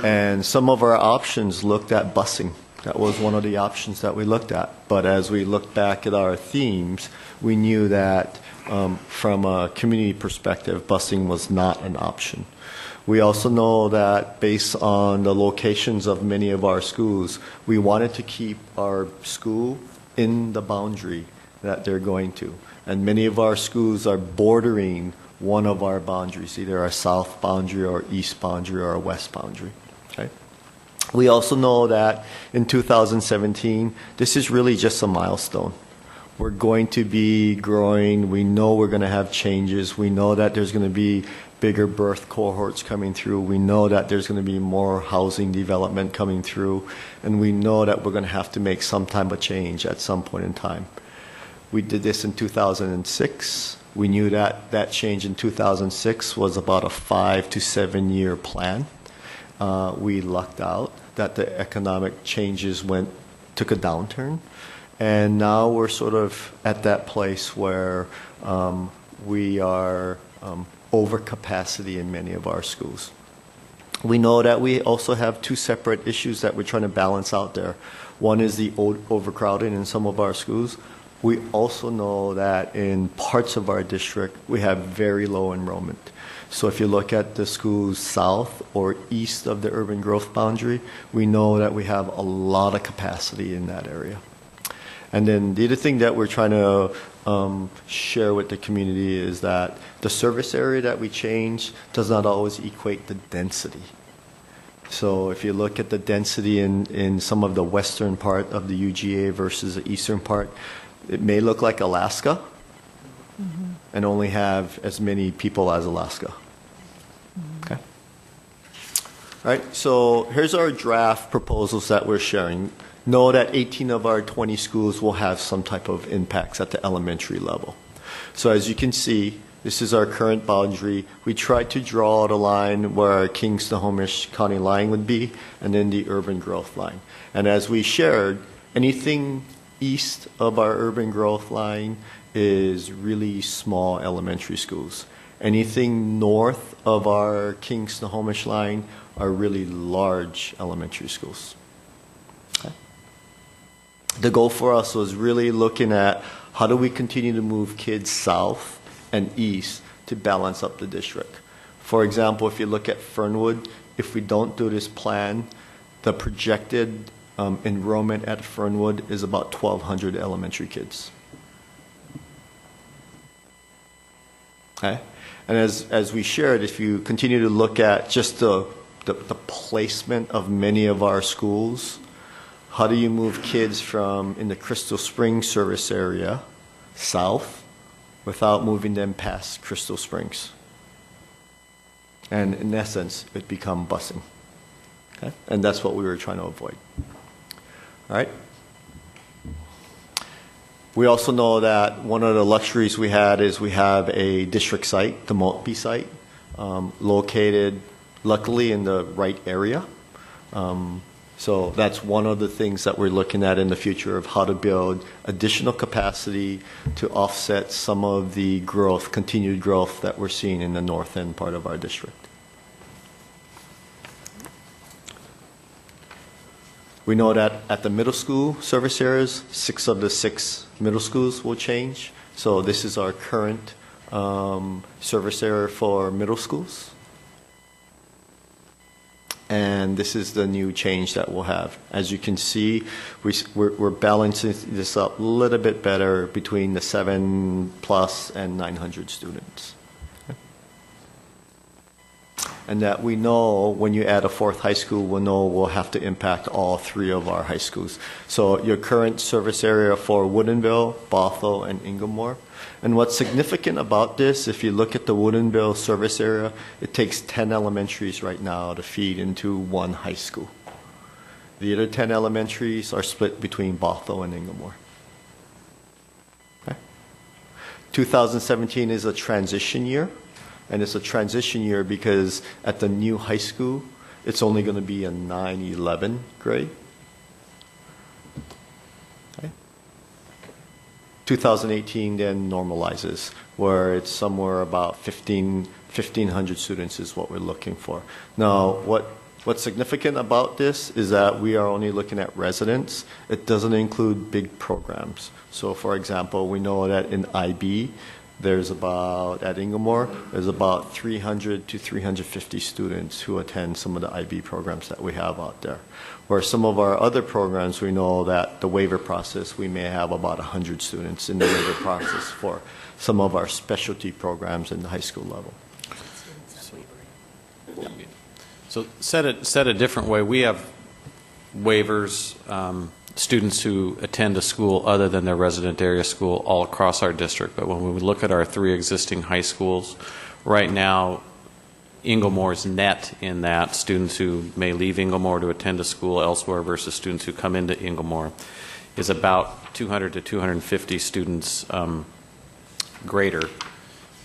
And some of our options looked at busing. That was one of the options that we looked at. But as we looked back at our themes, we knew that from a community perspective, busing was not an option. We also know that based on the locations of many of our schools, we wanted to keep our school in the boundary that they're going to. And many of our schools are bordering one of our boundaries, either our south boundary or east boundary or west boundary. Okay? We also know that in 2017, this is really just a milestone. We're going to be growing. We know we're going to have changes. We know that there's going to be bigger birth cohorts coming through. We know that there's going to be more housing development coming through. And we know that we're going to have to make some type of change at some point in time. We did this in 2006. We knew that that change in 2006 was about a 5 to 7 year plan. We lucked out that the economic changes took a downturn. And now we're sort of at that place where we are over capacity in many of our schools. We know that we also have two separate issues that we're trying to balance out there. One is the overcrowding in some of our schools. We also know that in parts of our district, we have very low enrollment. So if you look at the schools south or east of the urban growth boundary, we know that we have a lot of capacity in that area. And then the other thing that we're trying to share with the community is that the service area that we change does not always equate the density. So if you look at the density in some of the western part of the UGA versus the eastern part, it may look like Alaska and only have as many people as Alaska. Okay. All right, so here's our draft proposals that we're sharing. Know that 18 of our 20 schools will have some type of impacts at the elementary level. So as you can see, this is our current boundary. We tried to draw the line where our King-Snohomish County line would be, and then the urban growth line. And as we shared, anything east of our urban growth line is really small elementary schools. Anything north of our King-Snohomish line are really large elementary schools. Okay. The goal for us was really looking at how do we continue to move kids south and east to balance up the district. For example, if you look at Fernwood, if we don't do this plan, the projected enrollment at Fernwood is about 1,200 elementary kids. Okay? And as we shared, if you continue to look at just the placement of many of our schools, how do you move kids from in the Crystal Springs service area south without moving them past Crystal Springs? And in essence, it become busing. Okay? And that's what we were trying to avoid. All right? We also know that one of the luxuries we had is we have a district site, the Maltby site, located luckily in the right area. So that's one of the things that we're looking at in the future of how to build additional capacity to offset some of the growth, continued growth that we're seeing in the north end part of our district. We know that at the middle school service areas, 6 of the 6 middle schools will change. So this is our current service area for middle schools. And this is the new change that we'll have. As you can see, we're balancing this up a little bit better between the 7+ and 900 students. and that we know when you add a fourth high school, we'll know we'll have to impact all three of our high schools. So your current service area for Woodinville, Bothell, and Inglemoor. And what's significant about this, if you look at the Woodinville service area, it takes 10 elementaries right now to feed into one high school. The other 10 elementaries are split between Bothell and Inglemoor. 2017 is a transition year, and it's a transition year because at the new high school, it's only going to be a 9-11 grade. Okay. 2018 then normalizes, where it's somewhere about 1,500 students is what we're looking for. Now, what's significant about this is that we are only looking at residents. It doesn't include big programs. So, for example, we know that in IB, there's about, at Inglemoor, there's about 300 to 350 students who attend some of the IB programs that we have out there. Where some of our other programs, we know that the waiver process, we may have about 100 students in the waiver process for some of our specialty programs in the high school level. So said a different way, we have waivers, students who attend a school other than their resident area school all across our district. But when we look at our 3 existing high schools, right now, Inglemoor's net in that, students who may leave Inglemoor to attend a school elsewhere versus students who come into Inglemoor, is about 200 to 250 students greater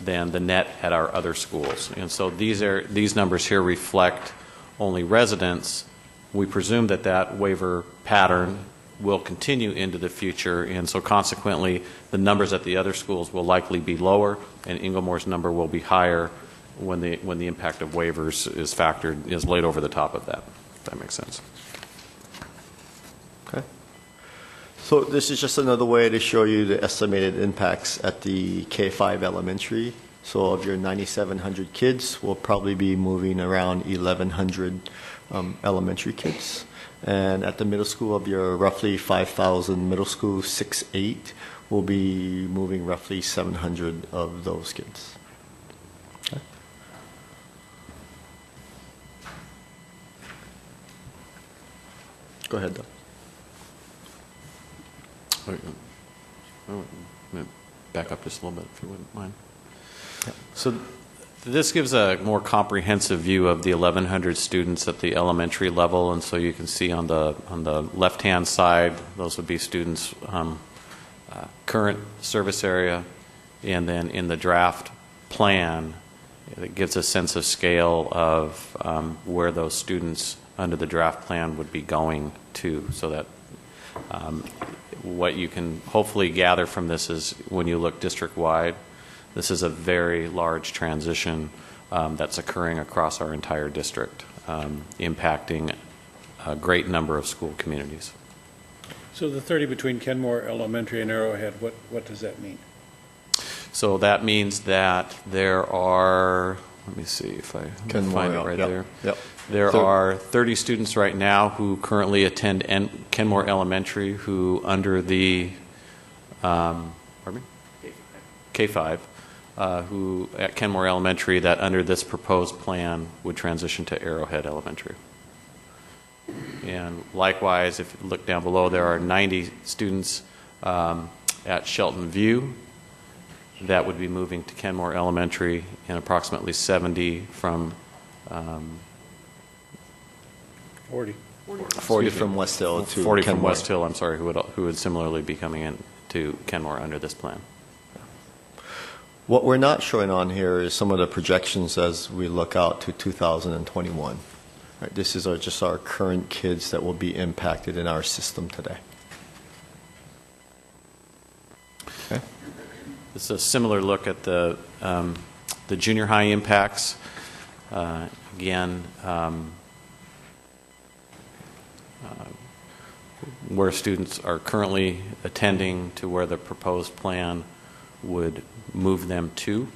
than the net at our other schools. And so these numbers here reflect only residents. We presume that that waiver pattern will continue into the future, and so consequently the numbers at the other schools will likely be lower, and Inglemoor's number will be higher when the impact of waivers is laid over the top of that, if that makes sense. Okay. So this is just another way to show you the estimated impacts at the K-5 elementary. So of your 9,700 kids, we'll probably be moving around 1,100 elementary kids. And at the middle school, of your roughly 5,000 middle school, 6-8, we'll be moving roughly 700 of those kids. Okay. Go ahead, Doug. Back up just a little bit, if you wouldn't mind. So this gives a more comprehensive view of the 1,100 students at the elementary level, and so you can see on the left-hand side, those would be students current service area, and then in the draft plan, it gives a sense of scale of where those students under the draft plan would be going to, so that what you can hopefully gather from this is when you look district-wide, this is a very large transition that's occurring across our entire district, impacting a great number of school communities. So the 30 between Kenmore Elementary and Arrowhead, what does that mean? So that means that there are, let me see if I can find it right there. Yep. There are 30 students right now who currently attend Kenmore Elementary who under the K-5, who at Kenmore Elementary that under this proposed plan would transition to Arrowhead Elementary. And likewise, if you look down below, there are 90 students at Shelton View that would be moving to Kenmore Elementary, and approximately 70 from 40 from West Hill to 40 Kenmore. from West Hill, I'm sorry, who would similarly be coming in to Kenmore under this plan. What we're not showing on here is some of the projections as we look out to 2021. Right, this is just our current kids that will be impacted in our system today. Okay. This is a similar look at the junior high impacts. Again, where students are currently attending to where the proposed plan would move them to.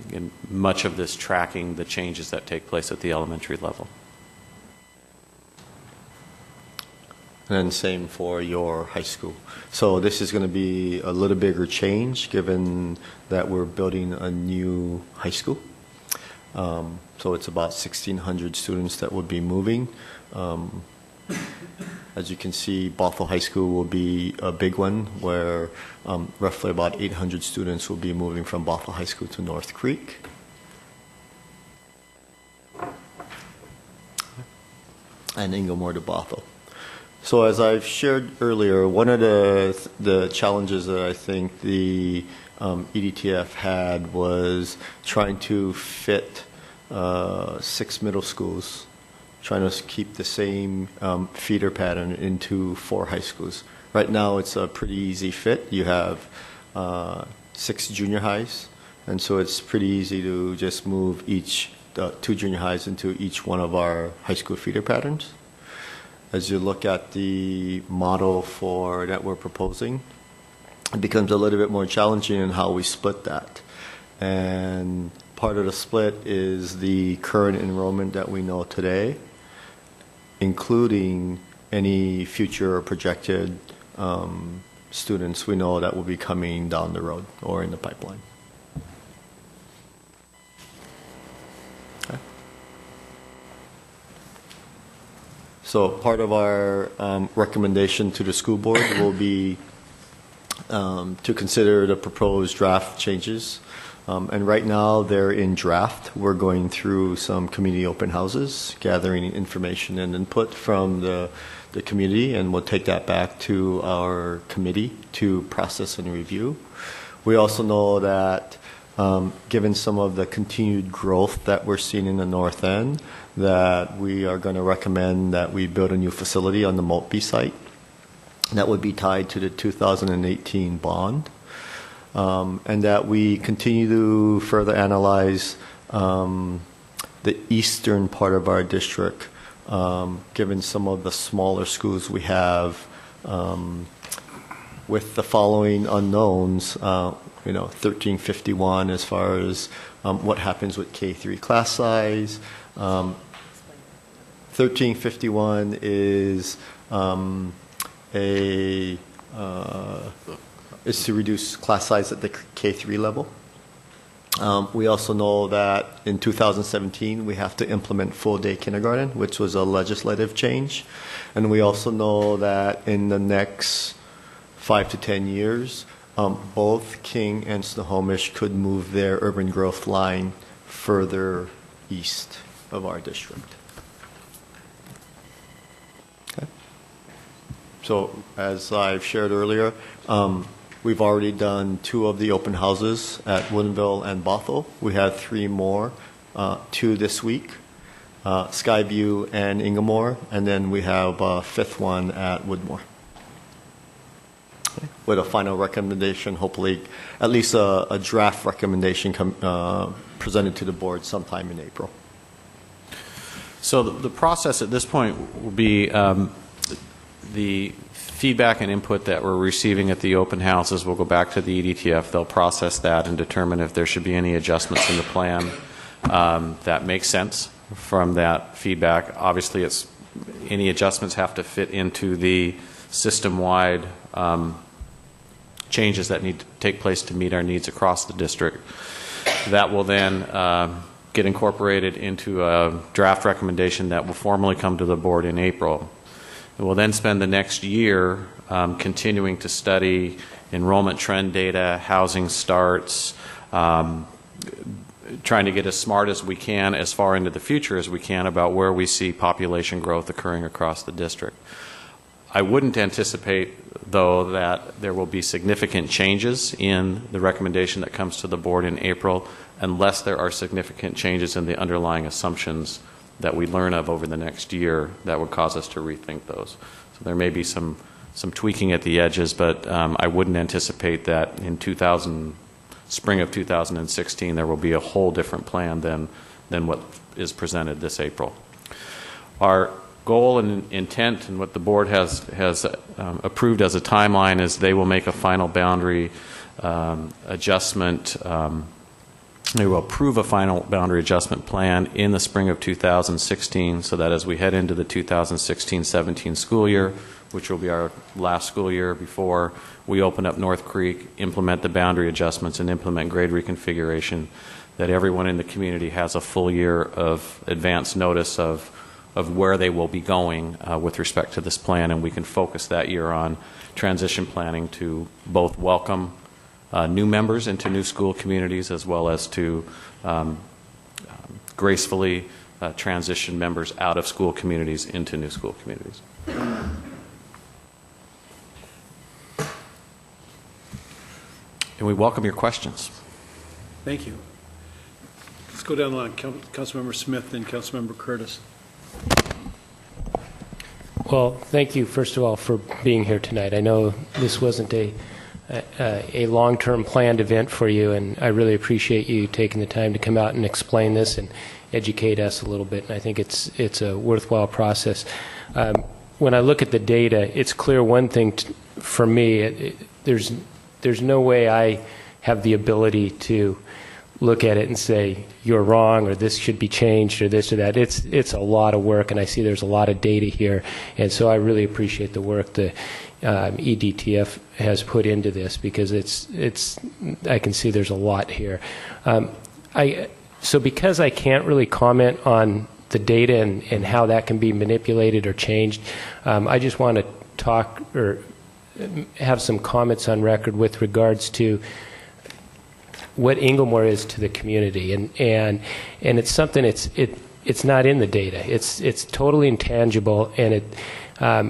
Again, much of this tracking the changes that take place at the elementary level. And then same for your high school. So this is going to be a little bigger change given that we're building a new high school. So it's about 1,600 students that would be moving. As you can see, Bothell High School will be a big one, where roughly about 800 students will be moving from Bothell High School to North Creek. And Inglemoor to Bothell. So as I've shared earlier, one of the challenges that I think the EDTF had was trying to fit 6 middle schools, trying to keep the same feeder pattern into 4 high schools. Right now it's a pretty easy fit. You have 6 junior highs, and so it's pretty easy to just move 2 junior highs into each one of our high school feeder patterns. As you look at the model that we're proposing, it becomes a little bit more challenging in how we split that. And part of the split is the current enrollment that we know today, including any future projected students we know that will be coming down the road or in the pipeline. So part of our recommendation to the school board will be to consider the proposed draft changes. And right now they're in draft. We're going through some community open houses, gathering information and input from the community, and we'll take that back to our committee to process and review. We also know that given some of the continued growth that we're seeing in the north end, that we are going to recommend that we build a new facility on the Maltby site that would be tied to the 2018 bond, and that we continue to further analyze the eastern part of our district, given some of the smaller schools we have, with the following unknowns. 1351 as far as what happens with K3 class size. 1351 is is to reduce class size at the K3 level. We also know that in 2017 we have to implement full-day kindergarten, which was a legislative change. And we also know that in the next 5 to 10 years, both King and Snohomish could move their urban growth line further east of our district. Okay. So as I've shared earlier, we've already done 2 of the open houses at Woodinville and Bothell. We have 3 more, 2 this week, Skyview and Inglemoor, and then we have a 5th one at Woodmore. With a final recommendation, hopefully at least a draft recommendation presented to the board sometime in April. So the process at this point will be the feedback and input that we're receiving at the open houses will go back to the EDTF. They'll process that and determine if there should be any adjustments in the plan that make sense from that feedback. Obviously, any adjustments have to fit into the system-wide changes that need to take place to meet our needs across the district. That will then get incorporated into a draft recommendation that will formally come to the board in April. And we'll then spend the next year continuing to study enrollment trend data, housing starts, trying to get as smart as we can, as far into the future as we can, about where we see population growth occurring across the district. I wouldn't anticipate, though, that there will be significant changes in the recommendation that comes to the board in April unless there are significant changes in the underlying assumptions that we learn of over the next year that would cause us to rethink those. So there may be some tweaking at the edges, but I wouldn't anticipate that in spring of 2016 there will be a whole different plan than what is presented this April. Our goal and intent, and what the board has approved as a timeline, is they will make a final boundary adjustment. They will approve a final boundary adjustment plan in the spring of 2016, so that as we head into the 2016-17 school year, which will be our last school year before we open up North Creek, implement the boundary adjustments, and implement grade reconfiguration, that everyone in the community has a full year of advance notice of where they will be going with respect to this plan, and we can focus that year on transition planning to both welcome new members into new school communities as well as to gracefully transition members out of school communities into new school communities. And we welcome your questions. Thank you. Let's go down the line. Councilmember Smith, then Councilmember Curtis. Well, thank you, first of all, for being here tonight. I know this wasn't a long-term planned event for you, and I really appreciate you taking the time to come out and explain this and educate us a little bit. And I think it's a worthwhile process. When I look at the data, it's clear one thing for me. There's no way I have the ability to look at it and say you're wrong or this should be changed or this or that. It's a lot of work, and I see there's a lot of data here, and so I really appreciate the work the EDTF has put into this, because I can see there's a lot here. So because I can't really comment on the data and how that can be manipulated or changed, I just want to talk or have some comments on record with regards to what Inglemoor is to the community, and it's something it's not in the data. It's totally intangible, and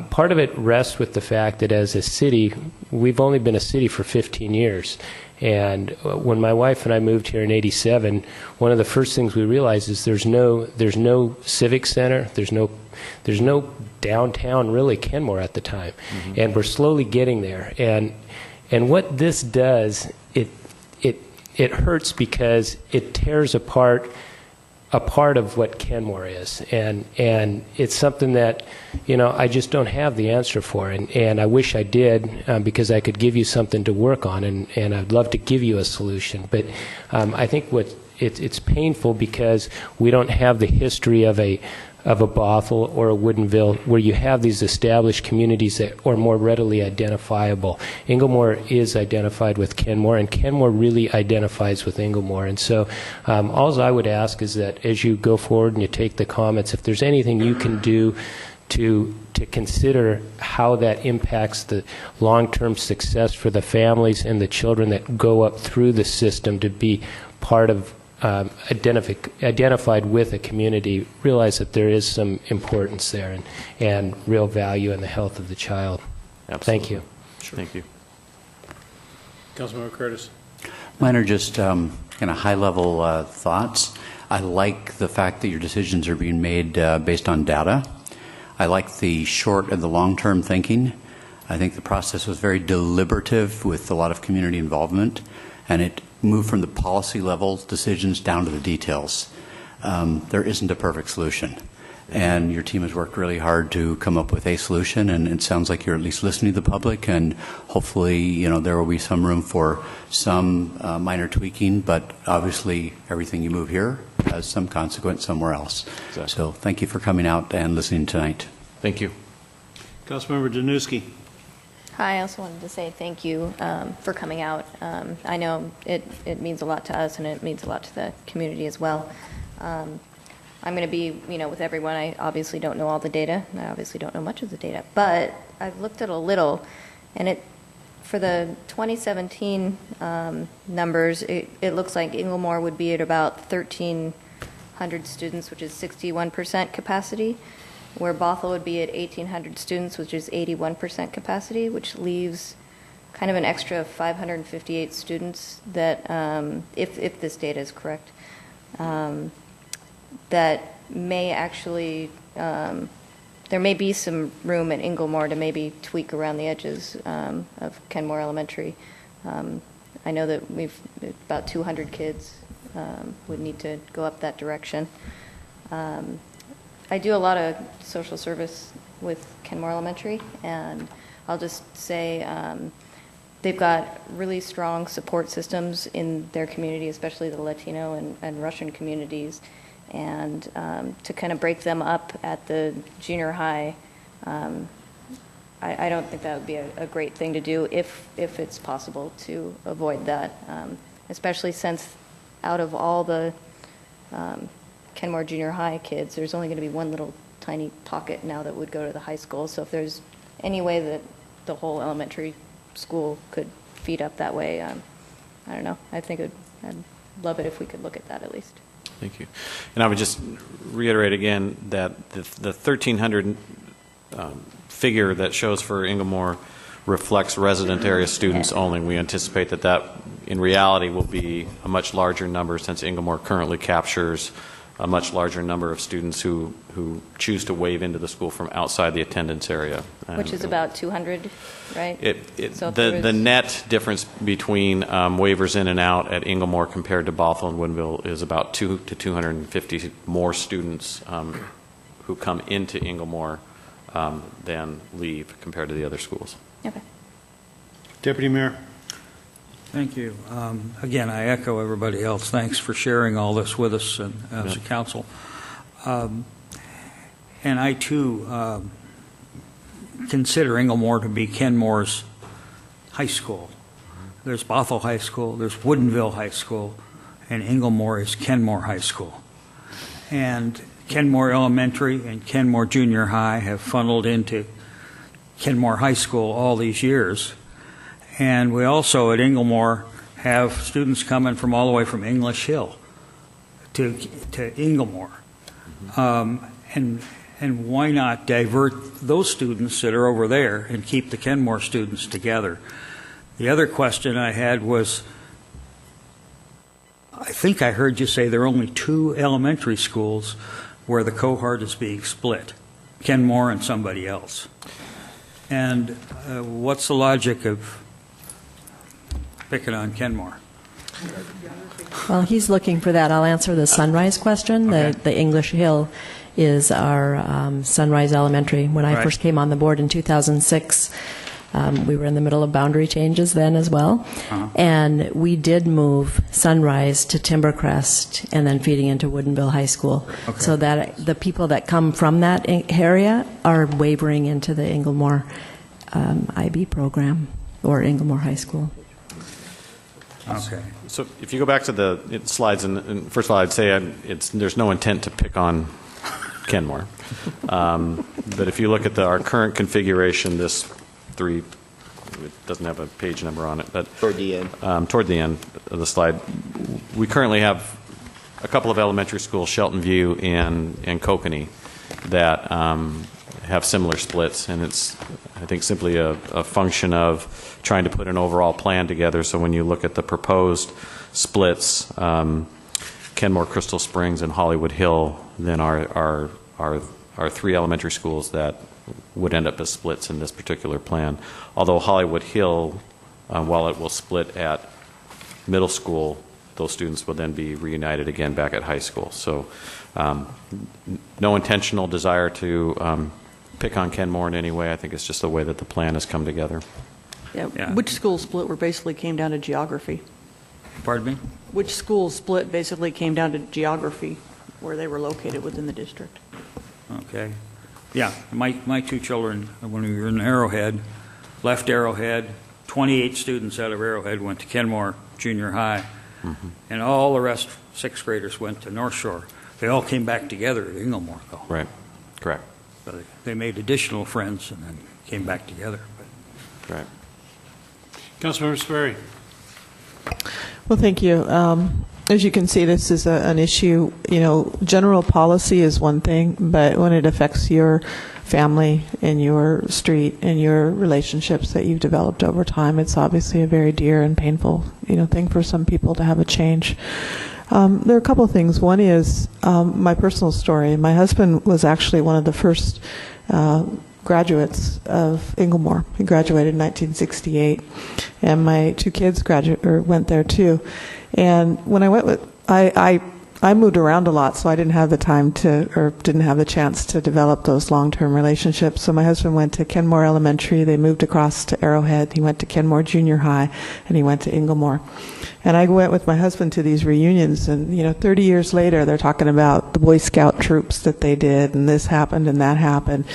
part of it rests with the fact that as a city, we've only been a city for 15 years. And when my wife and I moved here in '87, one of the first things we realized is there's no civic center, there's no downtown really Kenmore at the time, and we're slowly getting there. And what this does, it hurts because it tears apart a part of what Kenmore is, and it's something that I just don't have the answer for, and I wish I did, because I could give you something to work on, and I'd love to give you a solution. But I think it's painful because we don't have the history of a Bothell or a Woodinville, where you have these established communities that are more readily identifiable. Inglemoor is identified with Kenmore, and Kenmore really identifies with Inglemoor. And so all I would ask is that as you go forward and you take the comments, if there's anything you can do to consider how that impacts the long-term success for the families and the children that go up through the system to be part of identified with a community, realize that there is some importance there and real value in the health of the child. Absolutely. Thank you. Sure. Thank you. Councilmember Curtis. Mine are just kind of high-level thoughts. I like the fact that your decisions are being made based on data. I like the short and the long-term thinking. I think the process was very deliberative with a lot of community involvement, and it moved from the policy level decisions down to the details. There isn't a perfect solution, and your team has worked really hard to come up with a solution, and it sounds like you're at least listening to the public, and hopefully there will be some room for some minor tweaking, but obviously everything you move here has some consequence somewhere else. Exactly. So thank you for coming out and listening tonight. Thank you. Councilmember Danuski. Hi, I also wanted to say thank you for coming out. I know it means a lot to us, and it means a lot to the community as well. I'm going to be, with everyone. I obviously don't know all the data, and I obviously don't know much of the data, but I've looked at a little, and for the 2017 numbers, it looks like Inglemoor would be at about 1,300 students, which is 61% capacity, where Bothell would be at 1,800 students, which is 81% capacity, which leaves kind of an extra 558 students that, if this data is correct, that may actually, there may be some room at Inglemoor to maybe tweak around the edges of Kenmore Elementary. I know that we've about 200 kids would need to go up that direction. I do a lot of social service with Kenmore Elementary, and I'll just say they've got really strong support systems in their community, especially the Latino and Russian communities, and to kind of break them up at the junior high, I don't think that would be a great thing to do if it's possible to avoid that, especially since out of all the Kenmore Junior High kids, there's only going to be one little tiny pocket now that would go to the high school. So if there's any way that the whole elementary school could feed up that way, I don't know. I'd love it if we could look at that at least. Thank you. And I would just reiterate again that the 1,300 figure that shows for Inglemore reflects resident area students only. We anticipate that in reality will be a much larger number, since Inglemore currently captures a much larger number of students who choose to wave into the school from outside the attendance area. Which is about 200, right? The net difference between waivers in and out at Inglemore compared to Bothell and Woodinville is about 200 to 250 more students who come into Inglemore than leave compared to the other schools. Okay. Deputy Mayor. Thank you. Again, I echo everybody else. Thanks for sharing all this with us and as a council. And I, too, consider Inglemore to be Kenmore's high school. There's Bothell High School, there's Woodinville High School, and Inglemore is Kenmore High School. And Kenmore Elementary and Kenmore Junior High have funneled into Kenmore High School all these years. And we also at Inglemore have students coming from all the way from English Hill to Inglemore. And why not divert those students that are over there and keep the Kenmore students together? The other question I had was, I think I heard you say there are only 2 elementary schools where the cohort is being split, Kenmore and somebody else. And what's the logic of picking on Kenmore? Well, he's looking for that. I'll answer the Sunrise question. Okay. The English Hill is our Sunrise Elementary. When I first came on the board in 2006, we were in the middle of boundary changes then as well. And we did move Sunrise to Timbercrest and then feeding into Woodinville High School. Okay. So that the people that come from that area are wavering into the Inglemore IB program or Inglemore High School. Okay. So if you go back to the slides, and first of all, I'd say there's no intent to pick on Kenmore. But if you look at our current configuration, it doesn't have a page number on it, but toward the end of the slide, we currently have a couple of elementary schools, Shelton View and Kokanee, that have similar splits, and it's, I think, simply a function of trying to put an overall plan together. So when you look at the proposed splits, Kenmore, Crystal Springs, and Hollywood Hill, then are 3 elementary schools that would end up as splits in this particular plan. Although Hollywood Hill, while it will split at middle school, those students will then be reunited again back at high school. So no intentional desire to pick on Kenmore in any way. I think it's just the way that the plan has come together. Yeah. Which school split were basically came down to geography? Pardon me? Which school split basically came down to geography, where they were located within the district? Okay. Yeah, my 2 children, when we were in Arrowhead, left Arrowhead, 28 students out of Arrowhead went to Kenmore Junior High, and all the rest, 6th graders, went to North Shore. They all came back together at Inglemore, though. Right. Correct. So they made additional friends and then came back together. Right. Councilmember Sperry. Well, thank you. As you can see, this is an issue, general policy is one thing, but when it affects your family and your street and your relationships that you've developed over time, it's obviously a very dear and painful, thing for some people to have a change. There are a couple of things. One is my personal story. My husband was actually one of the first graduates of Inglemore. He graduated in 1968, and my 2 kids went there too. And when I went I moved around a lot, so I didn't have the time didn't have the chance to develop those long-term relationships. So my husband went to Kenmore Elementary. They moved across to Arrowhead. He went to Kenmore Junior High, and he went to Inglemore. And I went with my husband to these reunions, and 30 years later, they're talking about the Boy Scout troops that they did, and this happened and that happened.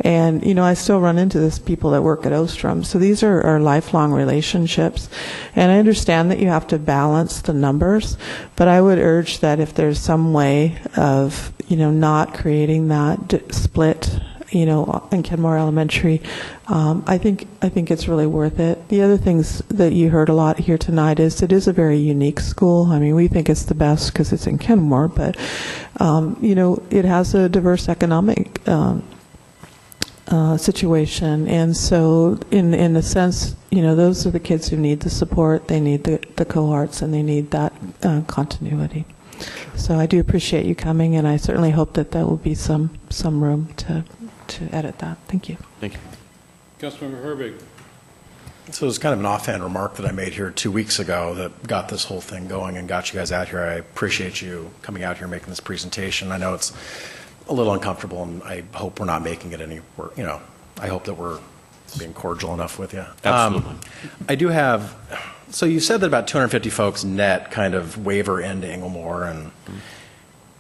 And I still run into this people that work at Ostrom. So these are lifelong relationships. And I understand that you have to balance the numbers, but I would urge that if there's some way of not creating that split, in Kenmore Elementary, I think it's really worth it. The other things that you heard a lot here tonight is it is a very unique school. I mean, we think it's the best because it's in Kenmore, but it has a diverse economic situation, and so in a sense, those are the kids who need the support. They need the cohorts, and they need that continuity. So I do appreciate you coming, and I certainly hope that there will be some room to edit that. Thank you. Thank you. Councilmember Herbig. So it was kind of an offhand remark that I made here 2 weeks ago that got this whole thing going and got you guys out here. I appreciate you coming out here making this presentation. I know it's a little uncomfortable, and I hope we're not making it any worse. I hope that we're being cordial enough with you. Absolutely. I do have, so you said that about 250 folks net kind of waver into Inglemore, and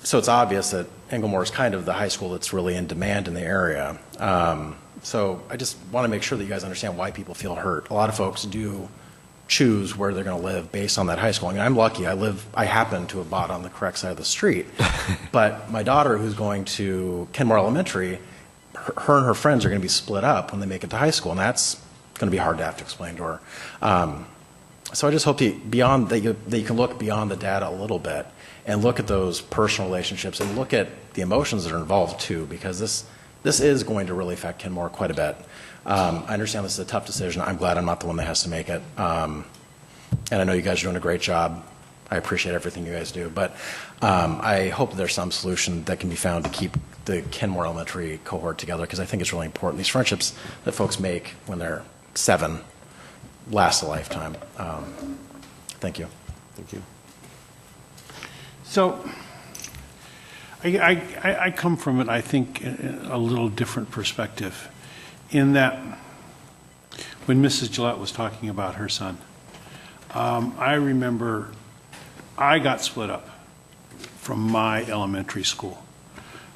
so it's obvious that Inglemore is kind of the high school that's really in demand in the area. So I just want to make sure that you guys understand why people feel hurt. A lot of folks do choose where they're going to live based on that high school. I mean, I'm lucky. I happen to have bought on the correct side of the street. But my daughter, who's going to Kenmore Elementary, her and her friends are going to be split up when they make it to high school, and that's going to be hard to have to explain to her. So I just hope that you can look beyond the data a little bit and look at those personal relationships and look at the emotions that are involved too, because this is going to really affect Kenmore quite a bit. I understand this is a tough decision. I'm glad I'm not the one that has to make it. And I know you guys are doing a great job. I appreciate everything you guys do. But I hope that there's some solution that can be found to keep the Kenmore Elementary cohort together, because I think it's really important. These friendships that folks make when they're 7 last a lifetime. Thank you. Thank you. So I come from it, I think, a little different perspective, in that when Mrs. Gillette was talking about her son, I remember I got split up from my elementary school.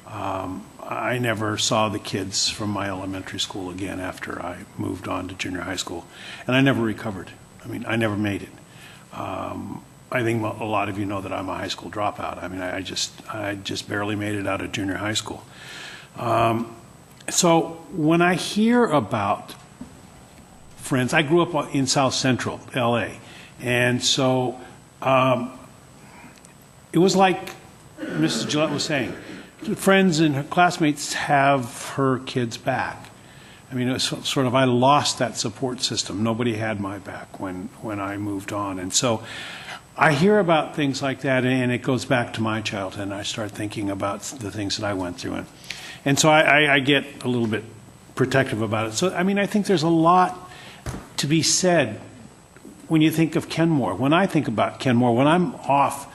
I never saw the kids from my elementary school again after I moved on to junior high school, and I never recovered. I mean, I never made it. I think a lot of you know that I'm a high school dropout. I mean, I just barely made it out of junior high school. So when I hear about friends, I grew up in South Central LA, and so it was like Mrs. Gillette was saying, friends and her classmates have her kids back. I mean, it was sort of, I lost that support system. Nobody had my back when I moved on. And so I hear about things like that, and it goes back to my childhood, and I start thinking about the things that I went through. And so I get a little bit protective about it. So, I mean, I think there's a lot to be said when you think of Kenmore. When I think about Kenmore, when I'm off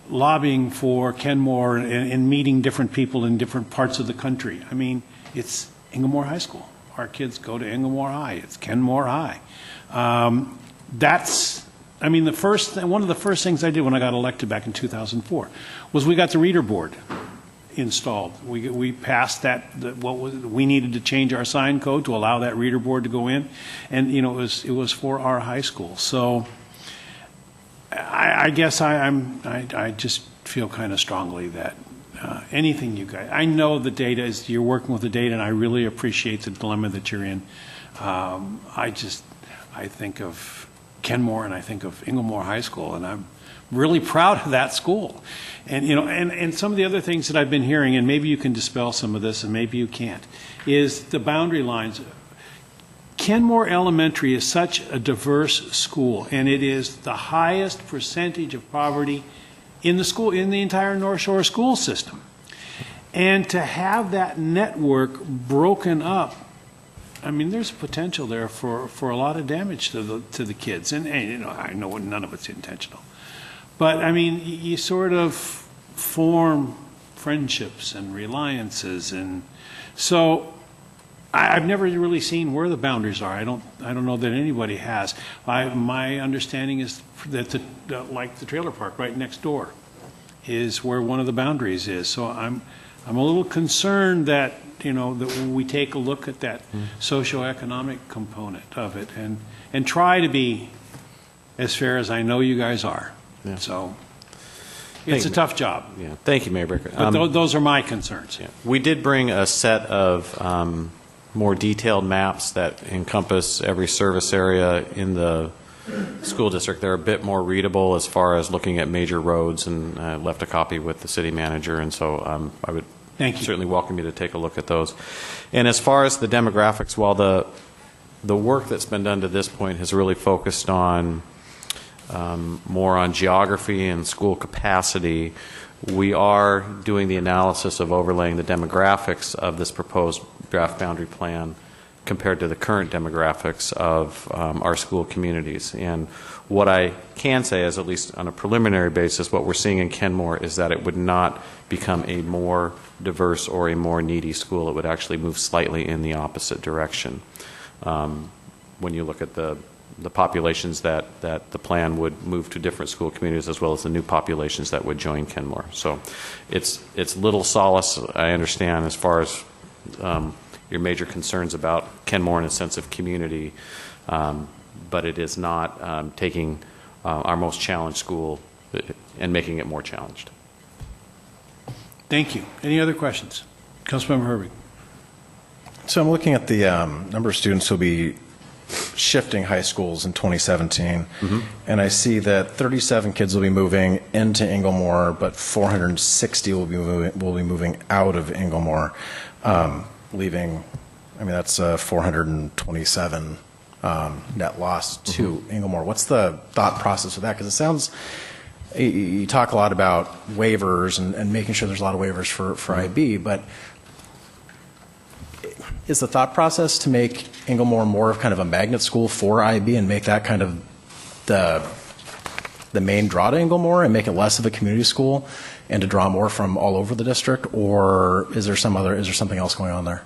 lobbying for Kenmore and meeting different people in different parts of the country, I mean, it's Inglemore High School. Our kids go to Inglemore High. It's Kenmore High. I mean, one of the first things I did when I got elected back in 2004 was we got the reader board installed. We passed we needed to change our sign code to allow that reader board to go in, and it was for our high school. So I guess I just feel kind of strongly that anything you guys, I know the data is, you're working with the data, and I really appreciate the dilemma that you're in. I think of Kenmore and I think of Inglemore High School, and I'm really proud of that school. And and some of the other things that I've been hearing, and maybe you can dispel some of this and maybe you can't, is the boundary lines. Kenmore Elementary is such a diverse school, and it is the highest percentage of poverty in the entire North Shore school system. And to have that network broken up, I mean, there's potential there for a lot of damage to the kids. And I know none of it's intentional. But I mean, you sort of form friendships and reliances, and so I've never really seen where the boundaries are. I don't know that anybody has. My understanding is that like the trailer park right next door is where one of the boundaries is. So I'm a little concerned that that we take a look at that socioeconomic component of it and try to be as fair as I know you guys are. Yeah. So it's a tough job. Yeah. Thank you, Mayor Bricker. But those are my concerns. Yeah. We did bring a set of more detailed maps that encompass every service area in the school district. They're a bit more readable as far as looking at major roads, and I left a copy with the city manager, and so I would certainly welcome you to take a look at those. And as far as the demographics, while the work that's been done to this point has really focused on more on geography and school capacity, we are doing the analysis of overlaying the demographics of this proposed draft boundary plan compared to the current demographics of our school communities. And what I can say is, at least on a preliminary basis, what we're seeing in Kenmore is that it would not become a more diverse or a more needy school. It would actually move slightly in the opposite direction. When you look at the populations that the plan would move to different school communities, as well as the new populations that would join Kenmore. So it's little solace, I understand, as far as your major concerns about Kenmore and a sense of community, but it is not taking our most challenged school and making it more challenged. Thank you. Any other questions? Councilmember Herbig. So I'm looking at the number of students who will be shifting high schools in 2017, and I see that 37 kids will be moving into Inglemore, but 460 will be moving out of Inglemore, leaving. I mean, that's 427 net loss to Inglemore. What's the thought process of that? Because it sounds, you talk a lot about waivers and making sure there's a lot of waivers for IB, but is the thought process to make Inglemore more of kind of a magnet school for IB and make that kind of the main draw to Inglemore and make it less of a community school and to draw more from all over the district, or is there something else going on there?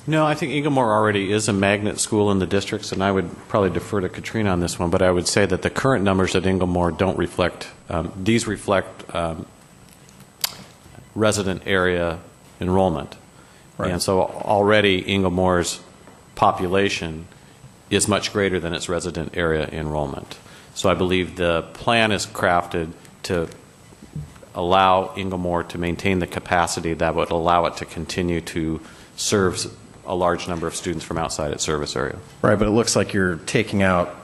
No, I think Inglemore already is a magnet school in the districts, and I would probably defer to Katrina on this one, but I would say that the current numbers at Inglemore don't reflect, these reflect resident area enrollment. Right. And so already Inglemore's population is much greater than its resident area enrollment. So I believe the plan is crafted to allow Inglemore to maintain the capacity that would allow it to continue to serve a large number of students from outside its service area. Right, but it looks like you're taking out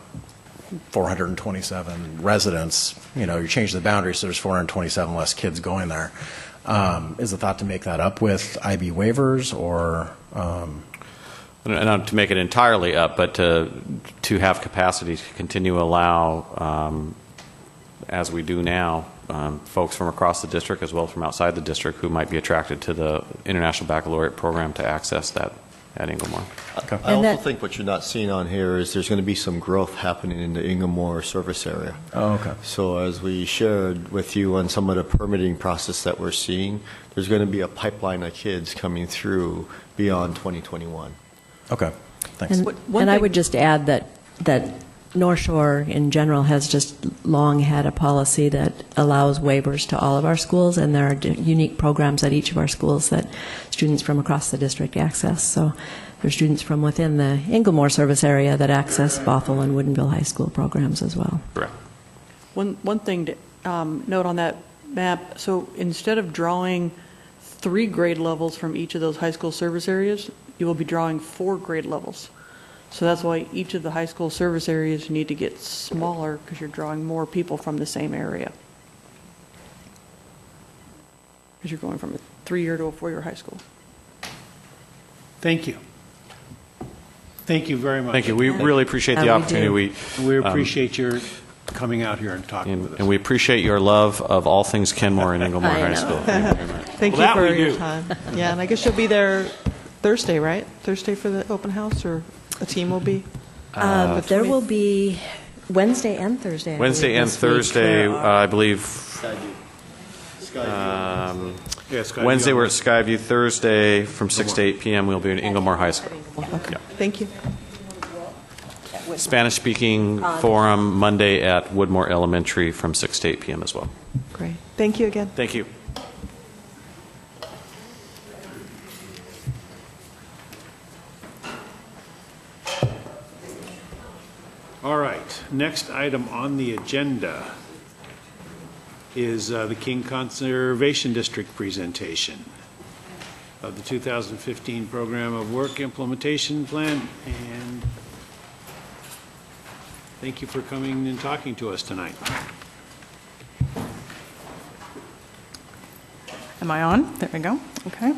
427 residents. You're changing the boundary, so there's 427 less kids going there. Is the thought to make that up with IB waivers, or? Not to make it entirely up, but to have capacity to continue to allow, as we do now, folks from across the district as well as from outside the district who might be attracted to the International Baccalaureate program to access that at Inglemore. Okay. I also think what you're not seeing on here is there's going to be some growth happening in the Inglemore service area. Oh, okay. So as we shared with you on some of the permitting process that we're seeing, there's going to be a pipeline of kids coming through beyond 2021. Okay, thanks. And I would just add that North Shore in general has just long had a policy that allows waivers to all of our schools, and there are unique programs at each of our schools that students from across the district access. So there's students from within the Inglemore service area that access Bothell and Woodinville High School programs as well. Correct. One thing to note on that map, so instead of drawing 3 grade levels from each of those high school service areas, you will be drawing 4 grade levels. So that's why each of the high school service areas need to get smaller, because you're drawing more people from the same area. Because you're going from a 3-year to a 4-year high school. Thank you. Thank you very much. Thank you. We really appreciate the opportunity. We appreciate your coming out here and talking with us. And we appreciate your love of all things Kenmore and Inglemore High School. Thank you very much. Thank you for your time. Yeah, and I guess you'll be there Thursday, right? Thursday for the open house, or a team will be? There will be Wednesday and Thursday. Wednesday and Thursday, I believe. Skyview. Wednesday, we're at Skyview. Thursday, from 6 to 8 p.m., we'll be in Inglemore High School. Okay. Thank you. Spanish-speaking forum Monday at Woodmore Elementary from 6 to 8 p.m. as well. Great. Thank you again. Thank you. All right, next item on the agenda is the King Conservation District presentation of the 2015 Program of Work Implementation Plan, and thank you for coming and talking to us tonight. Am I on? There we go. Okay.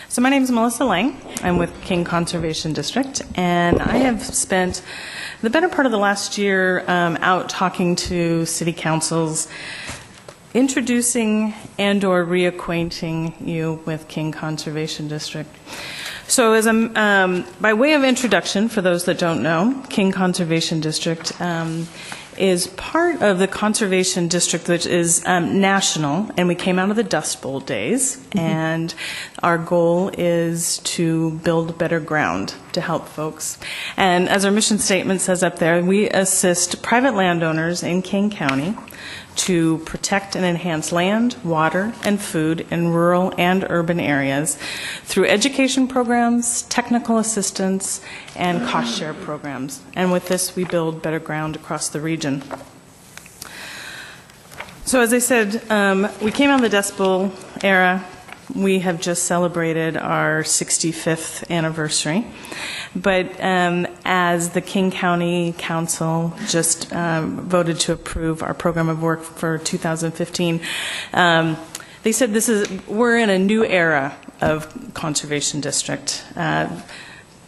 So my name is Melissa Lang. I'm with King Conservation District, and I have spent the better part of the last year out talking to city councils, introducing and/or reacquainting you with King Conservation District. So, as by way of introduction, for those that don't know, King Conservation District is part of the Conservation District, which is national, and we came out of the Dust Bowl days, and our goal is to build better ground to help folks. And as our mission statement says up there, we assist private landowners in King County to protect and enhance land, water, and food in rural and urban areas through education programs, technical assistance, and cost share programs. And with this, we build better ground across the region. So as I said, we came out of the Dust Bowl era. We have just celebrated our 65th anniversary. But as the King County Council just voted to approve our program of work for 2015, they said we're in a new era of Conservation District.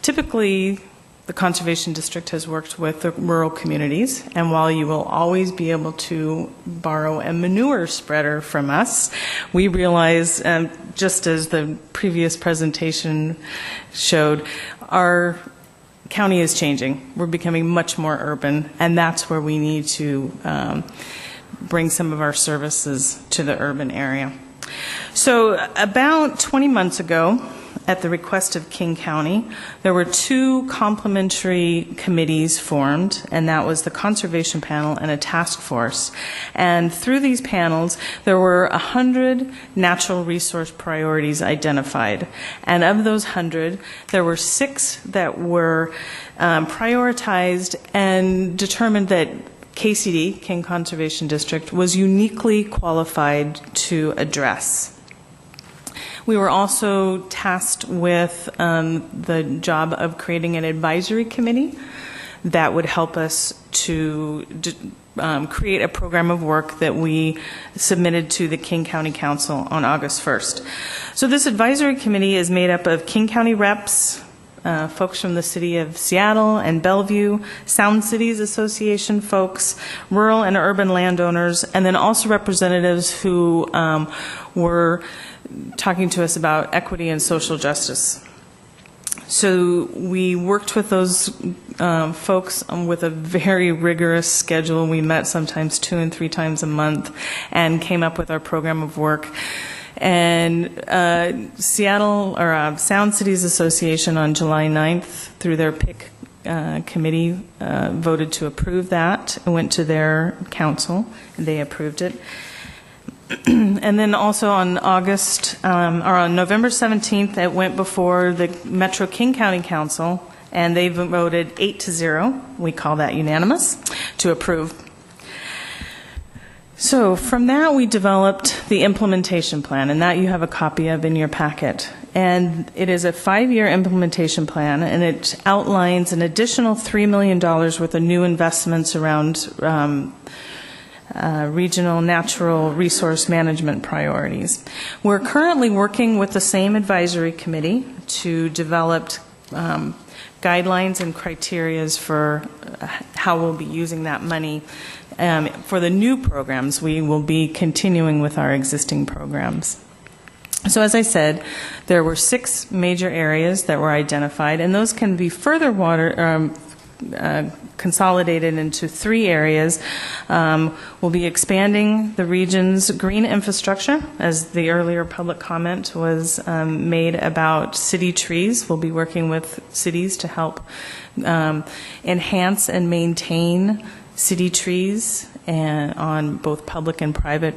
Typically, the Conservation District has worked with the rural communities, and while you will always be able to borrow a manure spreader from us, we realize, just as the previous presentation showed, our county is changing. We're becoming much more urban, and that's where we need to bring some of our services to the urban area. So about 20 months ago, at the request of King County, there were two complementary committees formed, and that was the Conservation Panel and a task force. And through these panels, there were 100 natural resource priorities identified. And of those 100, there were 6 that were prioritized and determined that KCD, King Conservation District, was uniquely qualified to address. We were also tasked with the job of creating an advisory committee that would help us to create a program of work that we submitted to the King County Council on August 1st. So this advisory committee is made up of King County reps, folks from the city of Seattle and Bellevue, Sound Cities Association folks, rural and urban landowners, and then also representatives who were talking to us about equity and social justice. So we worked with those folks with a very rigorous schedule. We met sometimes 2 and 3 times a month and came up with our program of work. And Sound Cities Association on July 9th, through their PIC committee, voted to approve that. It went to their council, and they approved it. And then also on November 17th, it went before the Metro King County Council, and they voted 8-0. We call that unanimous, to approve. So from that, we developed the implementation plan, and that you have a copy of in your packet. And it is a 5-year implementation plan, and it outlines an additional $3 million worth of new investments around regional natural resource management priorities. We're currently working with the same advisory committee to develop guidelines and criterias for how we'll be using that money. For the new programs, we will be continuing with our existing programs. So as I said, there were 6 major areas that were identified, and those can be further consolidated into 3 areas. We'll be expanding the region's green infrastructure, as the earlier public comment was made about city trees. We'll be working with cities to help enhance and maintain city trees on both public and private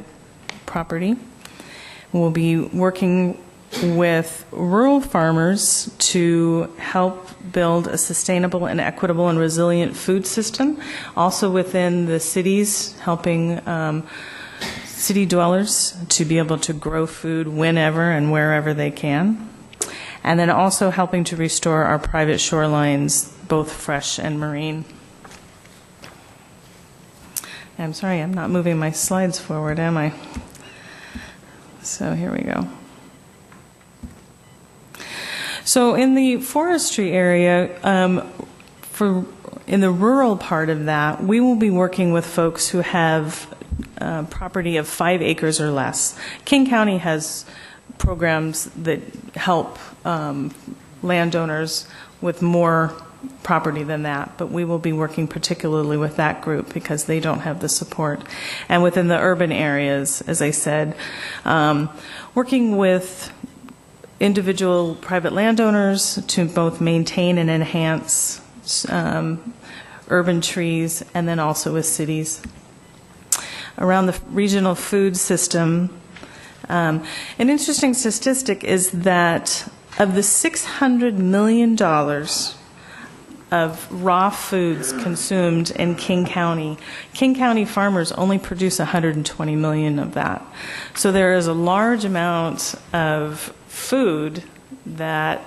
property. We'll be working with rural farmers to help build a sustainable and equitable and resilient food system. Also within the cities, helping city dwellers to be able to grow food whenever and wherever they can. And then also helping to restore our private shorelines, both fresh and marine. I'm sorry, I'm not moving my slides forward, am I? So here we go. So in the forestry area, in the rural part of that, we will be working with folks who have property of 5 acres or less. King County has programs that help landowners with more property than that, but we will be working particularly with that group because they don't have the support. And within the urban areas, as I said, working with individual private landowners to both maintain and enhance urban trees, and then also with cities. Around the regional food system, an interesting statistic is that of the $600 million of raw foods consumed in King County farmers only produce 120 million of that. So there is a large amount of food that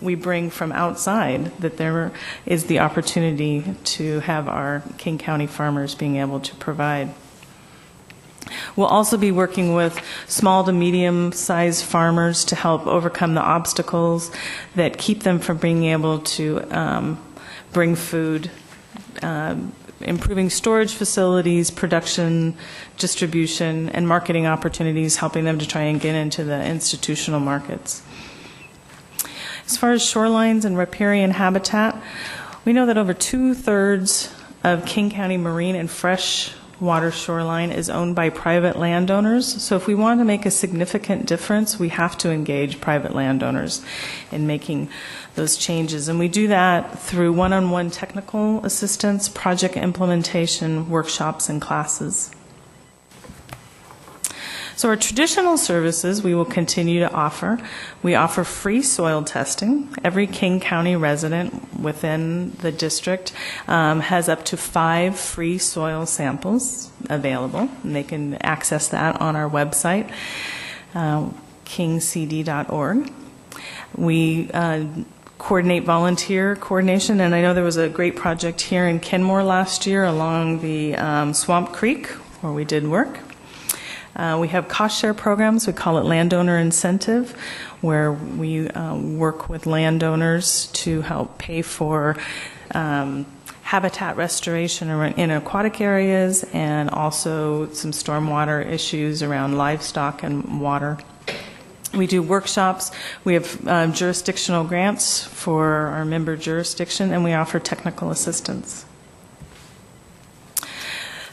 we bring from outside, that there is the opportunity to have our King County farmers being able to provide. We'll also be working with small to medium-sized farmers to help overcome the obstacles that keep them from being able to bring food, improving storage facilities, production, distribution, and marketing opportunities, helping them to try and get into the institutional markets. As far as shorelines and riparian habitat, we know that over 2/3 of King County marine and fresh water shoreline is owned by private landowners. So if we want to make a significant difference, we have to engage private landowners in making those changes. And we do that through one-on-one technical assistance, project implementation, workshops, and classes. So our traditional services we will continue to offer. We offer free soil testing. Every King County resident within the district has up to 5 free soil samples available, and they can access that on our website, kingcd.org. We coordinate volunteer coordination, and I know there was a great project here in Kenmore last year along the Swamp Creek where we did work. We have cost share programs. We call it landowner incentive, where we work with landowners to help pay for habitat restoration in aquatic areas, and also some stormwater issues around livestock and water. We do workshops. We have jurisdictional grants for our member jurisdiction, and we offer technical assistance.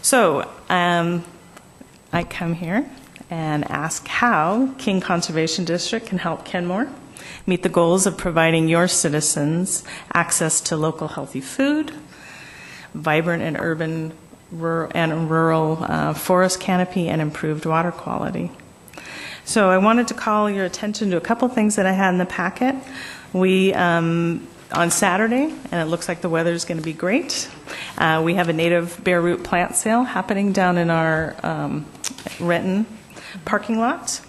So, I come here and ask how King Conservation District can help Kenmore meet the goals of providing your citizens access to local healthy food, vibrant and urban rural forest canopy, and improved water quality. So I wanted to call your attention to a couple things that I had in the packet. We on Saturday, and it looks like the weather is going to be great. We have a native bare root plant sale happening down in our Renton parking lot,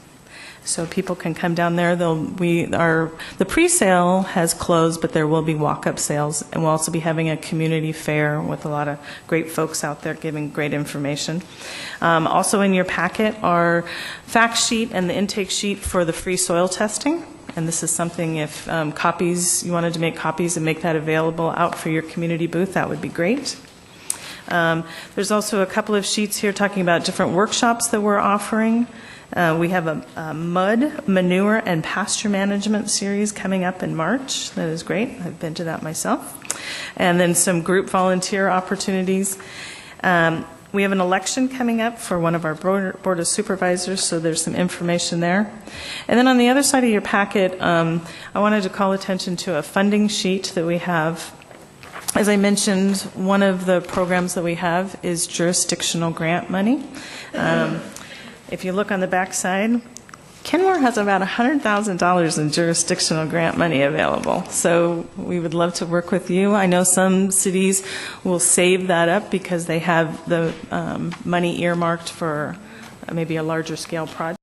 so people can come down there. The pre-sale has closed, but there will be walk-up sales, and we'll also be having a community fair with a lot of great folks out there giving great information. Also in your packet are fact sheet and the intake sheet for the free soil testing. And this is something, if you wanted to make copies and make that available out for your community booth, that would be great. There's also a couple of sheets here talking about different workshops that we're offering We have a mud, manure, and pasture management series coming up in March. That is great. I've been to that myself. And then some group volunteer opportunities. We have an election coming up for one of our Board of Supervisors, so there's some information there. And then on the other side of your packet, I wanted to call attention to a funding sheet that we have. As I mentioned, one of the programs that we have is jurisdictional grant money. If you look on the back side, Kenmore has about $100,000 in jurisdictional grant money available. So we would love to work with you. I know some cities will save that up because they have the money earmarked for maybe a larger scale project.